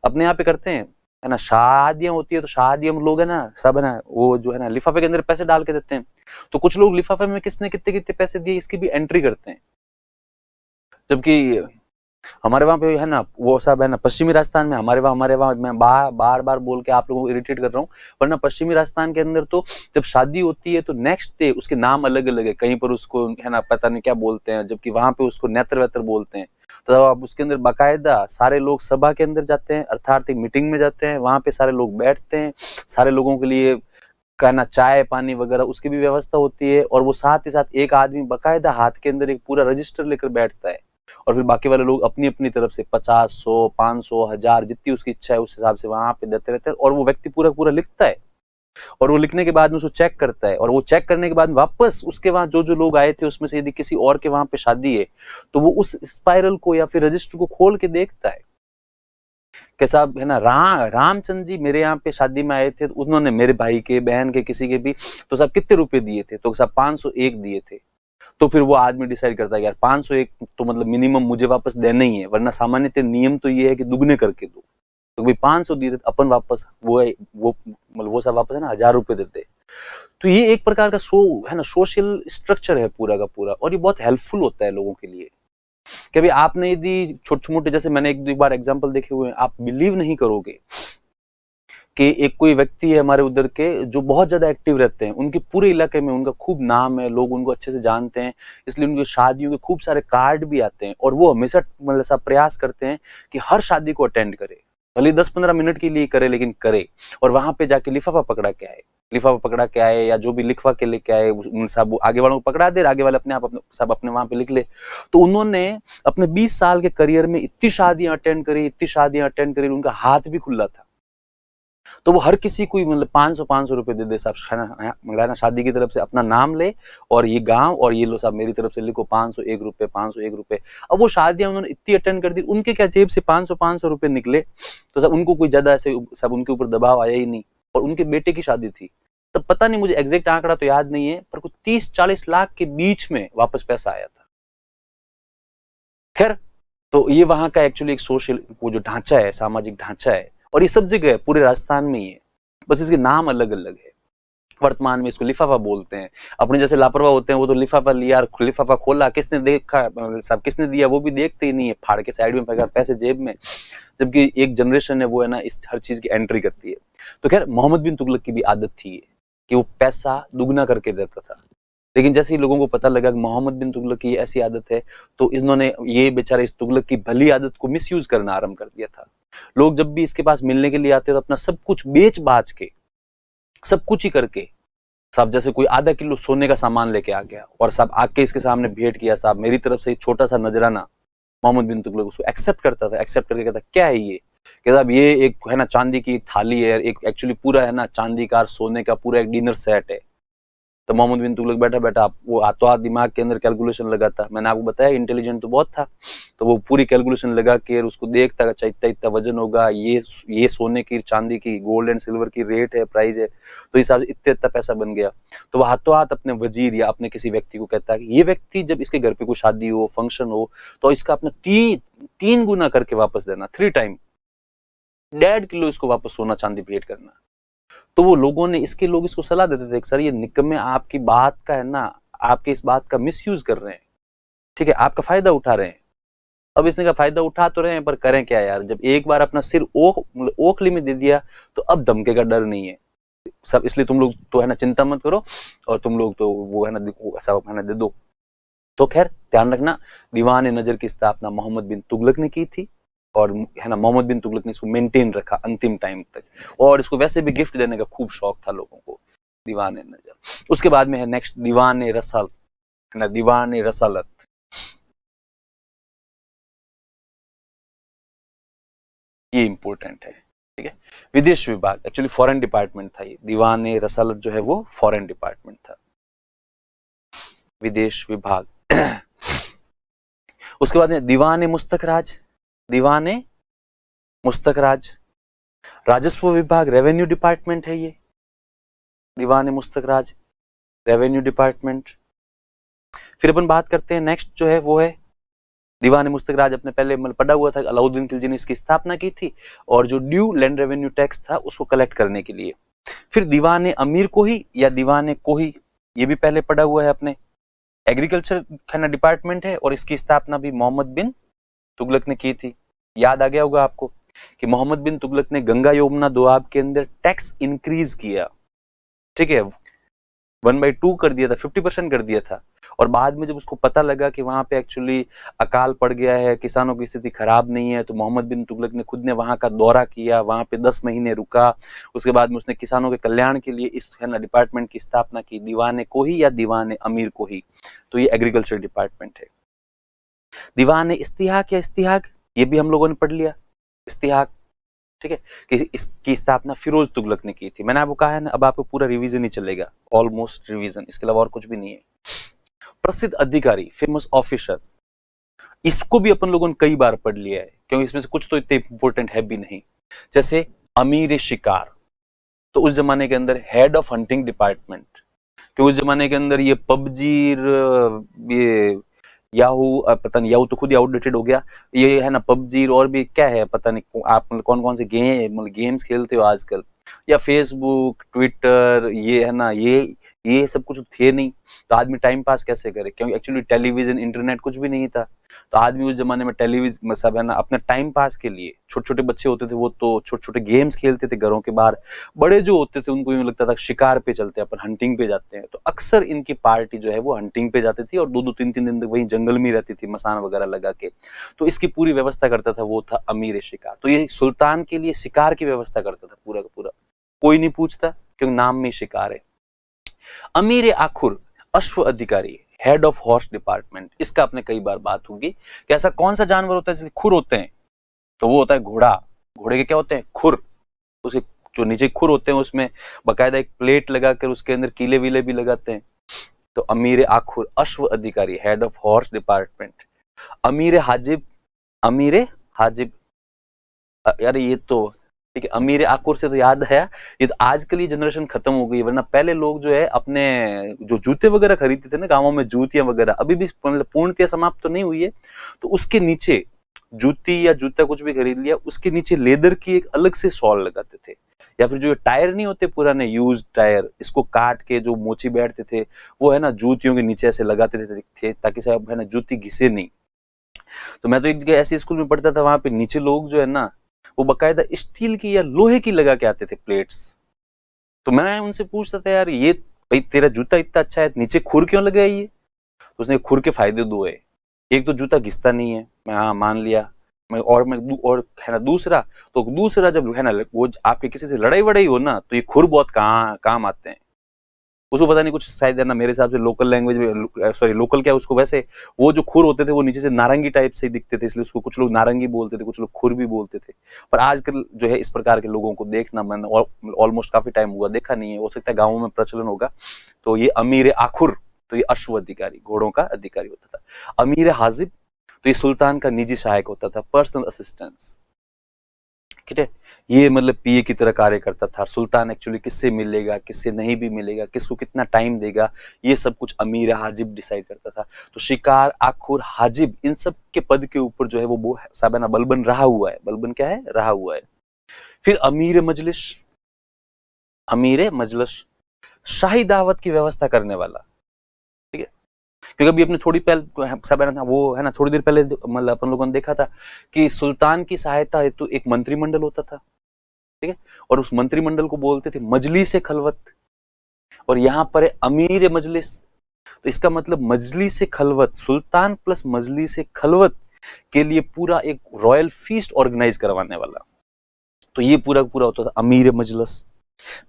अपने यहाँ पे करते हैं। है ना, शादियां होती है तो शादियों में लोग है ना सब है ना वो जो है ना लिफाफे के अंदर पैसे डाल के देते हैं। तो कुछ लोग लिफाफे में किसने कितने कितने पैसे दिए इसकी भी एंट्री करते हैं। जबकि हमारे वहां पे है ना वो सब है ना पश्चिमी राजस्थान में, हमारे वहां मैं बार बार बोल के आप लोगों को इरिटेट कर रहा हूँ, वरना पश्चिमी राजस्थान के अंदर तो जब शादी होती है तो नेक्स्ट डे उसके नाम अलग अलग है, कहीं पर उसको है ना पता नहीं क्या बोलते हैं, जबकि वहां पे उसको नेत्र वेत्र बोलते हैं। तो अब उसके अंदर बाकायदा सारे लोग सभा के अंदर जाते हैं, अर्थात एक मीटिंग में जाते हैं, वहां पे सारे लोग बैठते हैं, सारे लोगों के लिए कहना चाय पानी वगैरह उसकी भी व्यवस्था होती है, और वो साथ ही साथ एक आदमी बाकायदा हाथ के अंदर एक पूरा रजिस्टर लेकर बैठता है, और फिर बाकी वाले लोग अपनी अपनी तरफ से 50, 100, 500, 1000 जितनी उसकी इच्छा है उस हिसाब से वहां पे देते रहते हैं, और वो व्यक्ति पूरा पूरा लिखता है, और वो लिखने के बाद में उसको चेक करता है, और वो चेक करने के बाद वापस उसके वहां जो जो लोग आए थे उसमें से यदि किसी और के वहां पे शादी है तो वो उस स्पाइरल को या फिर रजिस्टर को खोल के देखता है कि साहब है ना रामचंद्र जी मेरे यहाँ पे शादी में आए थे, तो उन्होंने मेरे भाई के बहन के किसी के भी तो साहब कितने रुपए दिए थे, तो साहब 501 दिए थे। तो फिर वो आदमी डिसाइड करता है यार 501 तो मतलब मिनिमम मुझे वापस देना ही है, वरना सामान्यतः नियम तो ये है कि दुगने करके दो, तो भाई 500 दिए थे अपन वापस वो मतलब वो सब वापस है ना 1000 रुपए देते। तो ये एक प्रकार का है ना सोशल स्ट्रक्चर है पूरा का पूरा, और ये बहुत हेल्पफुल होता है लोगों के लिए कि भाई आपने यदि छोटे मोटे जैसे मैंने एक दो बार एग्जाम्पल देखे हुए हैं, आप बिलीव नहीं करोगे कि एक कोई व्यक्ति है हमारे उधर के जो बहुत ज्यादा एक्टिव रहते हैं, उनके पूरे इलाके में उनका खूब नाम है, लोग उनको अच्छे से जानते हैं, इसलिए उनकी शादियों के खूब सारे कार्ड भी आते हैं, और वो हमेशा मतलब सब प्रयास करते हैं कि हर शादी को अटेंड करे, भले 10-15 मिनट के लिए करे लेकिन करे, और वहां पे जाके लिफाफा पकड़ा के आए, लिफाफा पकड़ा के आए या जो भी लिखवा के लेके आए उन सब आगे वालों को पकड़ा दे, आगे वाले अपने आप अपने सब अपने वहां पे लिख ले। तो उन्होंने अपने 20 साल के करियर में इतनी शादियां अटेंड करी, इतनी शादियां अटेंड करी, उनका हाथ भी खुला था, तो वो हर किसी को मतलब 500 रुपए दे दे साहब, मतलब ना शादी की तरफ से अपना नाम ले और ये गांव और ये लो साहब मेरी तरफ से लिखो 501 रुपए 501 रुपए। अब वो शादियां उन्होंने इतनी अटेंड कर दी, उनके क्या जेब से 500 रुपए निकले, तो सब उनको कोई ज्यादा ऐसे सब उनके ऊपर दबाव आया ही नहीं, और उनके बेटे की शादी थी, तब पता नहीं मुझे एग्जैक्ट आंकड़ा तो याद नहीं है, पर कुछ 30-40 लाख के बीच में वापस पैसा आया था। खैर, तो ये वहां का एक्चुअली एक सोशल वो जो ढांचा है, सामाजिक ढांचा है, और ये सब जगह है, पूरे राजस्थान में ही है, बस इसके नाम अलग अलग है। वर्तमान में इसको लिफाफा बोलते हैं। अपने जैसे लापरवाह होते हैं वो तो लिफाफा लिया, लिफाफा खोला, किसने देखा सब किसने दिया वो भी देखते ही नहीं है, फाड़ के साइड में फेंका, पैसे जेब में। जबकि एक जनरेशन है वो है ना इस हर चीज की एंट्री करती है। तो खैर मोहम्मद बिन तुगलक की भी आदत थी कि वो पैसा दुगना करके देता था, लेकिन जैसे ही लोगों को पता लगा कि मोहम्मद बिन तुगलक की ऐसी आदत है, तो इन्होंने ये बेचारे इस तुगलक की भली आदत को मिसयूज करना आरंभ कर दिया था। लोग जब भी इसके पास मिलने के लिए आते तो अपना सब कुछ बेच बाच के, सब कुछ ही करके, साहब जैसे कोई आधा किलो सोने का सामान लेके आ गया और साहब आके इसके सामने भेंट किया, साहब मेरी तरफ से एक छोटा सा नजराना, मोहम्मद बिन तुगलक उसको एक्सेप्ट करता था, एक्सेप्ट करके कहता क्या है ये, कि साहब ये एक है ना चांदी की एक थाली है, एक एक्चुअली पूरा है ना चांदी का सोने का पूरा एक डिनर सेट है। तो मोहम्मद बिन तुगलक बैठा बैठा वो हाथों हाथ दिमाग के अंदर कैलकुलेशन लगाता, मैंने आपको बताया इंटेलिजेंट तो बहुत था, तो वो पूरी कैलकुलेशन लगा के उसको देखता अच्छा इतना इतना वजन होगा, ये सोने की चांदी की गोल्ड एंड सिल्वर की रेट है प्राइस है, तो इस हिसाब से इतना इतना पैसा बन गया। तो वो हाथों हाथ अपने वजीर या अपने किसी व्यक्ति को कहता है कि ये व्यक्ति जब इसके घर पे कोई शादी हो फंक्शन हो तो इसका अपना तीन गुना करके वापस देना, 3 टाइम 1.5 किलो इसको वापस सोना चांदी भेंट करना। तो वो लोगों ने इसके लोग इसको सलाह देते थे सर ये निकम्मे आपकी बात का है ना, आपके इस बात का मिसयूज कर रहे हैं, ठीक है आपका फायदा उठा रहे हैं। अब इसने का फायदा उठा तो रहे हैं पर करें क्या यार, जब एक बार अपना सिर ओखली में दे दिया तो अब धमके का डर नहीं है सब, इसलिए तुम लोग तो है ना चिंता मत करो, और तुम लोग तो वो है ना सब है ना दे दो। तो खैर ध्यान रखना, दीवान नजर की स्थापना मोहम्मद बिन तुगलक ने की थी, और है ना मोहम्मद बिन तुगलक ने इसको मेंटेन रखा अंतिम टाइम तक, और इसको वैसे भी गिफ्ट देने का खूब शौक था लोगों को, दीवान नजर। उसके बाद में है नेक्स्ट दीवान रसल, है ना दीवान रसलत। ये इंपॉर्टेंट है, ठीक है। विदेश विभाग एक्चुअली फॉरेन डिपार्टमेंट था, ये दीवान रसलत जो है वो फॉरेन डिपार्टमेंट था, विदेश विभाग। उसके बाद में दीवान मुस्तक राज, दीवान मुस्तक राज, राजस्व विभाग रेवेन्यू डिपार्टमेंट है ये, दीवान मुस्तक राज रेवेन्यू डिपार्टमेंट। फिर अपन बात करते हैं नेक्स्ट जो है वो है दीवान मुस्तकराज अपने पहले मतलब पढ़ा हुआ था, अलाउद्दीन खिलजी ने इसकी स्थापना की थी, और जो ड्यू लैंड रेवेन्यू टैक्स था उसको कलेक्ट करने के लिए। फिर दीवान अमीर कोही या दीवान कोही, ये भी पहले पढ़ा हुआ है अपने, एग्रीकल्चर खाना डिपार्टमेंट है, और इसकी स्थापना भी मोहम्मद बिन तुगलक ने की थी। याद आ गया होगा आपको कि मोहम्मद बिन तुगलक ने गंगा यमुना दोआब के अंदर टैक्स इंक्रीज किया, ठीक है, 1/2 कर दिया था, 50% कर दिया था। और बाद में जब उसको पता लगा कि वहां पे एक्चुअली अकाल पड़ गया है, किसानों की स्थिति खराब नहीं है, तो मोहम्मद बिन तुगलक ने खुद ने वहां का दौरा किया, वहां पे 10 महीने रुका। उसके बाद में उसने किसानों के कल्याण के लिए इस है ना डिपार्टमेंट की स्थापना की, दीवान कोही या दीवान अमीर कोही, तो ये एग्रीकल्चर डिपार्टमेंट है। दीवान इस्तिहाक या इस्तिहाक, ये भी हम लोगों ने पढ़ लिया, इस्तिहाक, ठीक है, कि इसकी स्थापना फिरोज तुगलक ने की थी। मैंने आपको कहा है ना, अब आपको पूरा रिवीजन ही चलेगा, ऑलमोस्ट रिवीजन, इसके अलावा और कुछ भी नहीं है। प्रसिद्ध अधिकारी, फेमस ऑफिसर, इसको भी अपन लोगों ने कई बार पढ़ लिया है, क्योंकि इसमें से कुछ तो इतने इंपॉर्टेंट है भी नहीं। जैसे अमीर शिकार, तो उस जमाने के अंदर हेड ऑफ हंटिंग डिपार्टमेंट, कि उस जमाने के अंदर ये पबजी, ये याहू, पता नहीं, याहू तो खुद ही आउटडेटेड हो गया, ये है ना पबजी, और भी क्या है पता नहीं, आप कौन कौन से गेम्स खेलते हो आजकल, या फेसबुक, ट्विटर, ये है ना, ये सब कुछ थे नहीं, तो आदमी टाइम पास कैसे करे, क्योंकि एक्चुअली टेलीविजन, इंटरनेट कुछ भी नहीं था, तो आदमी उस जमाने में टेलीविजन सब है ना अपने टाइम पास के लिए, छोटे छोटे बच्चे होते थे वो तो छोटे छोटे गेम्स खेलते थे घरों के बाहर, बड़े जो होते थे उनको यूं लगता था शिकार पे चलते हैं, अपन हंटिंग पे जाते हैं, तो अक्सर इनकी पार्टी जो है वो हंटिंग पे जाती थी, और 2-2 3-3 दिन तक वहीं जंगल में रहती थी, मसान वगैरह लगा के। तो इसकी पूरी व्यवस्था करता था वो था अमीर शिकार, तो ये सुल्तान के लिए शिकार की व्यवस्था करता था पूरा का पूरा, कोई नहीं पूछता क्योंकि नाम में शिकार है। अमीर आखुर, अश्व अधिकारी, हेड ऑफ हॉर्स डिपार्टमेंट, इसका आपने कई बार बात होगी कि ऐसा कौन सा जानवर होता है जिसके खुर होते हैं, तो वो होता है घोड़ा। घोड़े के क्या होते हैं, खुर, उसके जो नीचे खुर होते हैं उसमें बकायदा एक प्लेट लगाकर उसके अंदर कीले वीले भी लगाते हैं। तो अमीर आखुर, अश्व अधिकारी, हेड ऑफ हॉर्स डिपार्टमेंट। अमीर हाजिब, अमीर हाजिब, यार ये तो ठीक है, अमीर आकुर से तो याद है, ये तो आजकल ये जनरेशन खत्म हो गई, वरना पहले लोग जो है अपने जो जूते वगैरह खरीदते थे ना गांवों में, जूतियां वगैरह अभी भी पूर्णतया समाप्त तो नहीं हुई है, तो उसके नीचे जूती या जूता कुछ भी खरीद लिया, उसके नीचे लेदर की एक अलग से सॉल लगाते थे, या फिर जो टायर नहीं होते पुराने यूज टायर, इसको काट के जो मोची बैठते थे वो है ना जूतियों के नीचे ऐसे लगाते थे ताकि साहब है ना जूती घिसे नहीं। तो मैं तो एक जगह ऐसे स्कूल में पढ़ता था, वहां पे नीचे लोग जो है ना वो बकायदा स्टील की या लोहे की लगा के आते थे प्लेट्स। तो मैं उनसे पूछता था यार ये भाई तेरा जूता इतना अच्छा है, नीचे खुर क्यों लगा है ये? तो उसने खुर के फायदे दो है, एक तो जूता घिसता नहीं है, मैं हाँ मान लिया, और है ना दूसरा जब है ना वो आपके किसी से लड़ाई वड़ाई हो ना तो ये खुर बहुत काम आते हैं। उसको पता नहीं कुछ शायद है ना, मेरे हिसाब से लोकल लैंग्वेज में, सॉरी लोकल क्या उसको, वैसे वो जो खुर होते थे वो नीचे से नारंगी टाइप से दिखते थे, इसलिए उसको कुछ लोग नारंगी बोलते थे, कुछ लोग खुर भी बोलते थे। पर आजकल जो है इस प्रकार के लोगों को देखना मैंने ऑलमोस्ट काफी टाइम हुआ देखा नहीं है, हो सकता है गाँवों में प्रचलन होगा। तो ये अमीर आखुर, तो ये अश्व अधिकारी, घोड़ों का अधिकारी होता था। अमीर हाजिब, तो ये सुल्तान का निजी सहायक होता था, पर्सनल असिस्टेंस, ठीक है, ये मतलब पीए की तरह कार्य करता था। सुल्तान एक्चुअली किससे मिलेगा, किससे नहीं भी मिलेगा, किसको कितना टाइम देगा, ये सब कुछ अमीर हाजिब डिसाइड करता था। तो शिकार, आखुर, हाजिब, इन सब के पद के ऊपर जो है वो साबाना बलबन रहा हुआ है। बलबन क्या है, रहा हुआ है। फिर अमीर मजलिस, अमीर मजलिस, शाही दावत की व्यवस्था करने वाला, ठीक है, क्योंकि अभी अपने थोड़ी पहले साबाना वो है ना, थोड़ी देर पहले मतलब अपन लोगों ने देखा था कि सुल्तान की सहायता हेतु एक मंत्रिमंडल होता था, ठीक है, और उस मंत्रिमंडल को बोलते थे मजलिस खलवत, और यहां पर है अमीर मजलिस। तो इसका मतलब मजलिस खलवत, सुल्तान प्लस मजलिस खलवत के लिए पूरा एक रॉयल फीस्ट ऑर्गेनाइज करवाने वाला, तो ये पूरा पूरा होता था अमीर मजलिस।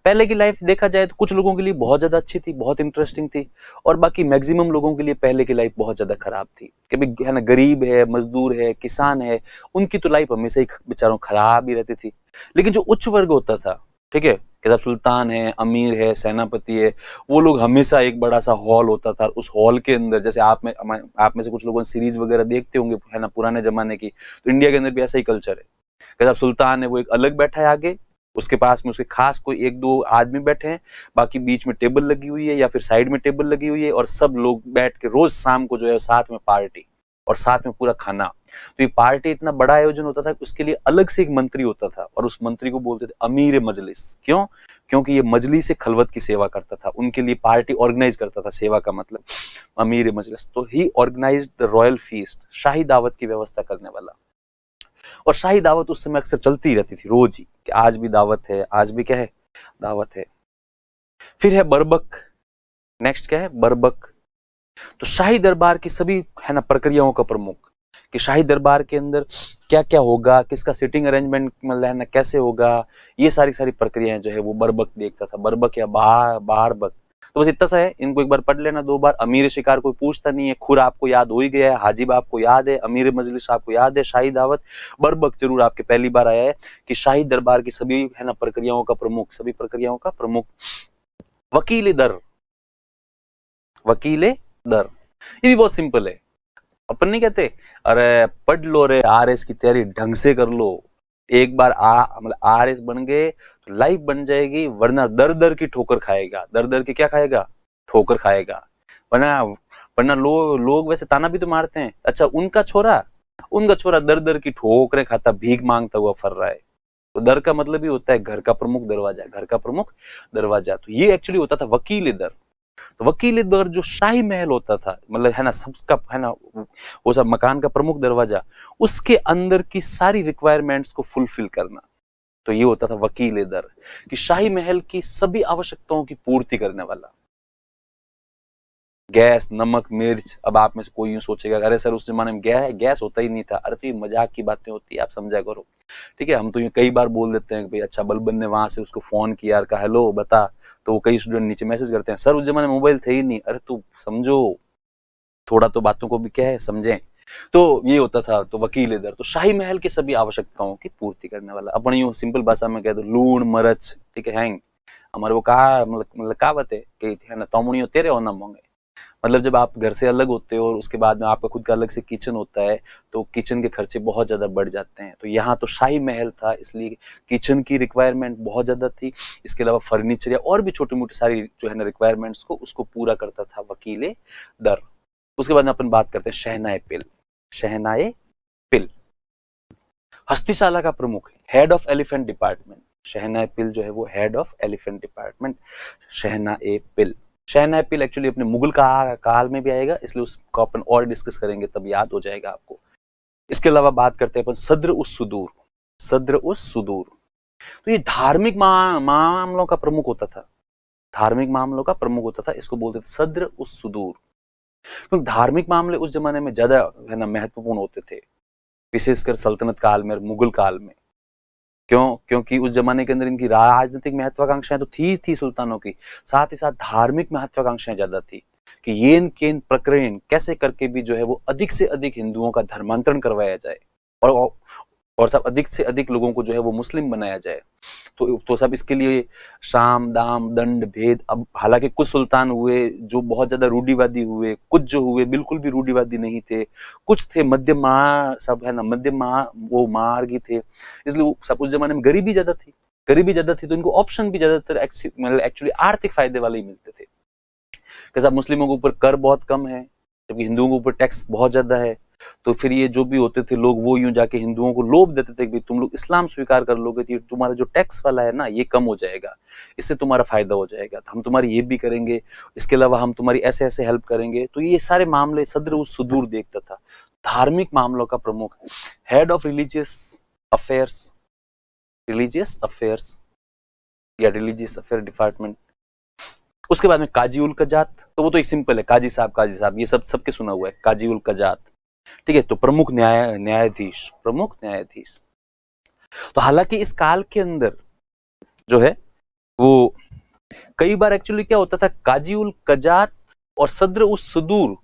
पहले की लाइफ देखा जाए तो कुछ लोगों के लिए बहुत ज्यादा अच्छी थी, बहुत इंटरेस्टिंग थी, और बाकी मैक्सिमम लोगों के लिए पहले की लाइफ बहुत ज्यादा खराब थी। कभी है ना गरीब है, मजदूर है, किसान है, उनकी तो लाइफ हमेशा ही बेचारों खराब ही रहती थी। लेकिन जो उच्च वर्ग होता था, ठीक है, कि सुल्तान है, अमीर है, सेनापति है, वो लोग हमेशा एक बड़ा सा हॉल होता था, उस हॉल के अंदर जैसे आप में से कुछ लोगों ने सीरीज वगैरह देखते होंगे है ना पुराने जमाने की, तो इंडिया के अंदर भी ऐसा ही कल्चर है कि सुल्तान है वो एक अलग बैठा है आगे, उसके पास में उसके खास कोई 1-2 आदमी बैठे हैं, बाकी बीच में टेबल लगी हुई है या फिर साइड में टेबल लगी हुई है, और सब लोग बैठ के रोज शाम को जो है साथ में पार्टी, और साथ में पूरा खाना। तो ये पार्टी इतना बड़ा आयोजन होता था कि उसके लिए अलग से एक मंत्री होता था और उस मंत्री को बोलते थे अमीर मजलिस। क्यों? क्योंकि ये मजलिस से खलवत की सेवा करता था, उनके लिए पार्टी ऑर्गेनाइज करता था, सेवा का मतलब अमीर मजलिस। तो ही ऑर्गेनाइज्ड द रॉयल फीस्ट, शाही दावत की व्यवस्था करने वाला। और शाही दावत उस समय अक्सर चलती रहती थी रोज ही, कि आज भी दावत है, आज भी क्या है, दावत है। फिर है बर्बक। नेक्स्ट क्या है? बर्बक। तो शाही दरबार की सभी है ना प्रक्रियाओं का प्रमुख, कि शाही दरबार के अंदर क्या क्या होगा, किसका सिटिंग अरेंजमेंट मतलब है ना कैसे होगा, ये सारी सारी प्रक्रियाएं जो है वो बर्बक देखता था। बर्बक या बारबक। तो बस इतना सा है, इनको एक बार पढ़ लेना 2 बार। अमीर शिकार कोई पूछता नहीं है, खुर आपको याद हो ही गया है, हाजिब आपको याद है, अमीर मजलिस आपको याद है, शाही दावत, बर्बक जरूर आपके पहली बार आया है, कि शाही दरबार की सभी है ना प्रक्रियाओं का प्रमुख, सभी प्रक्रियाओं का प्रमुख। वकील दर। वकील दर, ये भी बहुत सिंपल है। अपन नहीं कहते अरे पढ़ लो रे, आरएस की तैयारी ढंग से कर लो, एक बार मतलब आरएस बन गए तो लाइफ बन जाएगी, वरना दर दर की ठोकर खाएगा। दर दर की क्या खाएगा? ठोकर खाएगा। वरना वरना लोग वैसे ताना भी तो मारते हैं, अच्छा उनका छोरा दर दर की ठोकरें खाता, भीख मांगता हुआ फर रहा है। तो दर का मतलब ही होता है घर का प्रमुख दरवाजा, घर का प्रमुख दरवाजा। तो ये एक्चुअली होता था वकील दर। तो वकील दर जो शाही महल होता था, मतलब है ना सबका है ना वो सब मकान का प्रमुख दरवाजा, उसके अंदर की सारी रिक्वायरमेंट्स को फुलफिल करना। तो ये होता था वकील दर, कि शाही महल की सभी आवश्यकताओं की पूर्ति करने वाला। गैस, नमक, मिर्च। अब आप में से कोई यूं सोचेगा अरे सर उस जमाने में गैस होता ही नहीं था। अरे तो ये मजाक की बातें होती है, आप समझा करो। ठीक है, हम तो ये कई बार बोल देते हैं कि भाई अच्छा बलबन ने वहां से उसको फोन किया और कहा हेलो बता, तो कई स्टूडेंट नीचे मैसेज करते हैं सर उस जमाने में मोबाइल थे ही नहीं। अरे तू समझो, थोड़ा तो बातों को भी क्या है समझें। तो ये होता था तो वकील इधर, तो शाही महल की सभी आवश्यकताओं की पूर्ति करने वाला। अपन यूं सिंपल भाषा में कह दो लूण मरच, ठीक है, हैंग हमारे वो कहा मतलब कहावत है कि है ना तोमड़ियों तेरे होना मोंगे। मतलब जब आप घर से अलग होते हो और उसके बाद में आपका खुद का अलग से किचन होता है, तो किचन के खर्चे बहुत ज्यादा बढ़ जाते हैं। तो यहाँ तो शाही महल था, इसलिए किचन की रिक्वायरमेंट बहुत ज्यादा थी। इसके अलावा फर्नीचर या और भी छोटी मोटी सारी जो है ना रिक्वायरमेंट्स को उसको पूरा करता था वकील दर। उसके बाद में अपन बात करते हैं शहनाए पिल। शहनाए पिल हस्तिशाला का प्रमुख है, head of elephant department. Shahnae Pil जो है वो head of elephant department, Shahnae Pil. Shahnae Pil actually अपने मुगल काल में भी आएगा, इसलिए उसको अपन और डिस्कस करेंगे तब याद हो जाएगा आपको। इसके अलावा बात करते हैं अपन सद्र उस सुदूर। सद्र उस सुदूर, तो ये धार्मिक मामलों का प्रमुख होता था। धार्मिक मामलों का प्रमुख होता था, इसको बोलते थे सद्र उस सुदूर। क्योंकि धार्मिक मामले उस जमाने में ज्यादा है ना महत्वपूर्ण होते थे, विशेषकर सल्तनत काल में और मुगल काल में। क्यों? क्योंकि उस जमाने के अंदर इनकी राजनीतिक महत्वाकांक्षाएं तो थी सुल्तानों की, साथ ही साथ धार्मिक महत्वाकांक्षाएं ज्यादा थी कि येन केन प्रकरण कैसे करके भी जो है वो अधिक से अधिक हिंदुओं का धर्मांतरण करवाया जाए और सब अधिक से अधिक लोगों को जो है वो मुस्लिम बनाया जाए। तो सब इसके लिए साम दाम दंड भेद। अब हालांकि कुछ सुल्तान हुए जो बहुत ज्यादा रूढ़िवादी हुए, कुछ जो हुए बिल्कुल भी रूढ़िवादी नहीं थे, कुछ थे मध्यम सब है ना मध्यम वो मार्गी थे। इसलिए सब उस जमाने में गरीबी ज्यादा थी तो इनको ऑप्शन भी ज्यादातर मतलब एक्चुअली आर्थिक फायदे वाले ही मिलते थे। कैसा मुस्लिमों के ऊपर कर बहुत कम है जबकि हिंदुओं के ऊपर टैक्स बहुत ज्यादा है। तो फिर ये जो भी होते थे लोग वो यूं जाके हिंदुओं को लोभ देते थे कि तुम लोग इस्लाम स्वीकार कर लोगे तो तुम्हारा जो टैक्स वाला है ना ये कम हो जाएगा, इससे तुम्हारा फायदा हो जाएगा, तो हम तुम्हारी ये भी करेंगे, इसके अलावा हम तुम्हारी ऐसे ऐसे हेल्प करेंगे। तो ये सारे मामले सद्र उस सुदूर देखता था। धार्मिक मामलों का प्रमुख, हेड ऑफ रिलीजियस अफेयर्स या रिलीजियस अफेयर डिपार्टमेंट। उसके बाद में काजी उल कजात, तो वो तो एक सिंपल है, काजी साहब ये सबके सुना हुआ है, काजी उल कजात। ठीक है, तो प्रमुख न्यायाधीश। तो हालांकि इस काल के अंदर जो है वो कई बार एक्चुअली क्या होता था, काजी उल कजात और सद्र उस सुदूर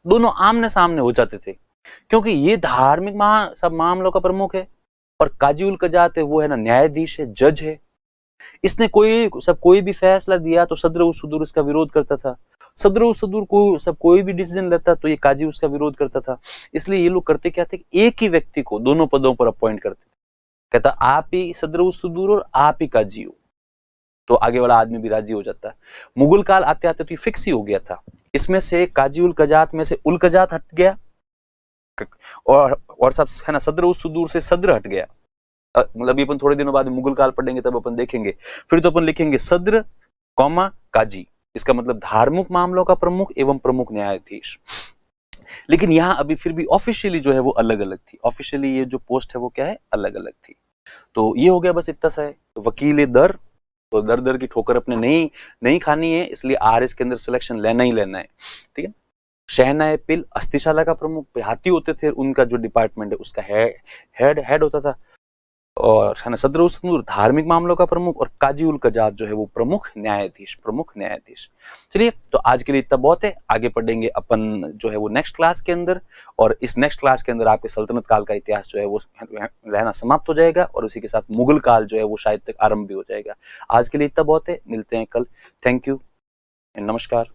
दोनों आमने सामने हो जाते थे, क्योंकि ये धार्मिक सब मामलों का प्रमुख है और काजी उल कजात है वो है ना न्यायाधीश है, जज है। इसने कोई भी फैसला दिया तो सद्र उस सुदूर इसका विरोध करता था। सद्र उस सुदूर कोई भी डिसीजन लेता तो ये काजी उसका विरोध करता था। इसलिए ये लोग करते क्या थे, एक ही व्यक्ति को दोनों पदों पर अपॉइंट करते थे। कहता आप ही सद्र उस सुदूर और आप ही काजी हो, तो आगे वाला आदमी भी राजी हो जाता है। मुगल काल आते आते तो ये फिक्स ही हो गया था। इसमें से काजी उल कजात में से उल कजात हट गया, और सब है ना, सद्र उस सुदूर से सद्र हट गया। मतलब ये अपन थोड़े दिनों बाद मुगल काल पढ़ेंगे तब अपन देखेंगे। फिर तो अपन लिखेंगे सद्र कौमा काजी, इसका मतलब धार्मिक मामलों का प्रमुख एवं प्रमुख न्यायाधीश। लेकिन यहाँ अभी फिर भी ऑफिशियली जो है वो अलग अलग थी, ऑफिशियली ये जो पोस्ट है वो क्या है, अलग अलग थी। तो ये हो गया, बस इतना सा है। तो वकील दर, तो दर दर की ठोकर अपने नहीं नहीं खानी है, इसलिए आरएस के अंदर सिलेक्शन लेना ही लेना है, ठीक है। शहनाए पिल अस्थिशाला का प्रमुख, हाथी होते थे, उनका जो डिपार्टमेंट है उसका हेड होता था। और है ना, सदर उल धार्मिक मामलों का प्रमुख, और काजी उल कजात जो है वो प्रमुख न्यायाधीश। चलिए, तो आज के लिए इतना बहुत है। आगे पढ़ेंगे अपन जो है वो नेक्स्ट क्लास के अंदर, और इस नेक्स्ट क्लास के अंदर आपके सल्तनत काल का इतिहास जो है वो रहना समाप्त हो जाएगा, और उसी के साथ मुगल काल जो है वो शायद तक आरंभ भी हो जाएगा। आज के लिए इतना बहुत है, मिलते हैं कल। थैंक यू, नमस्कार।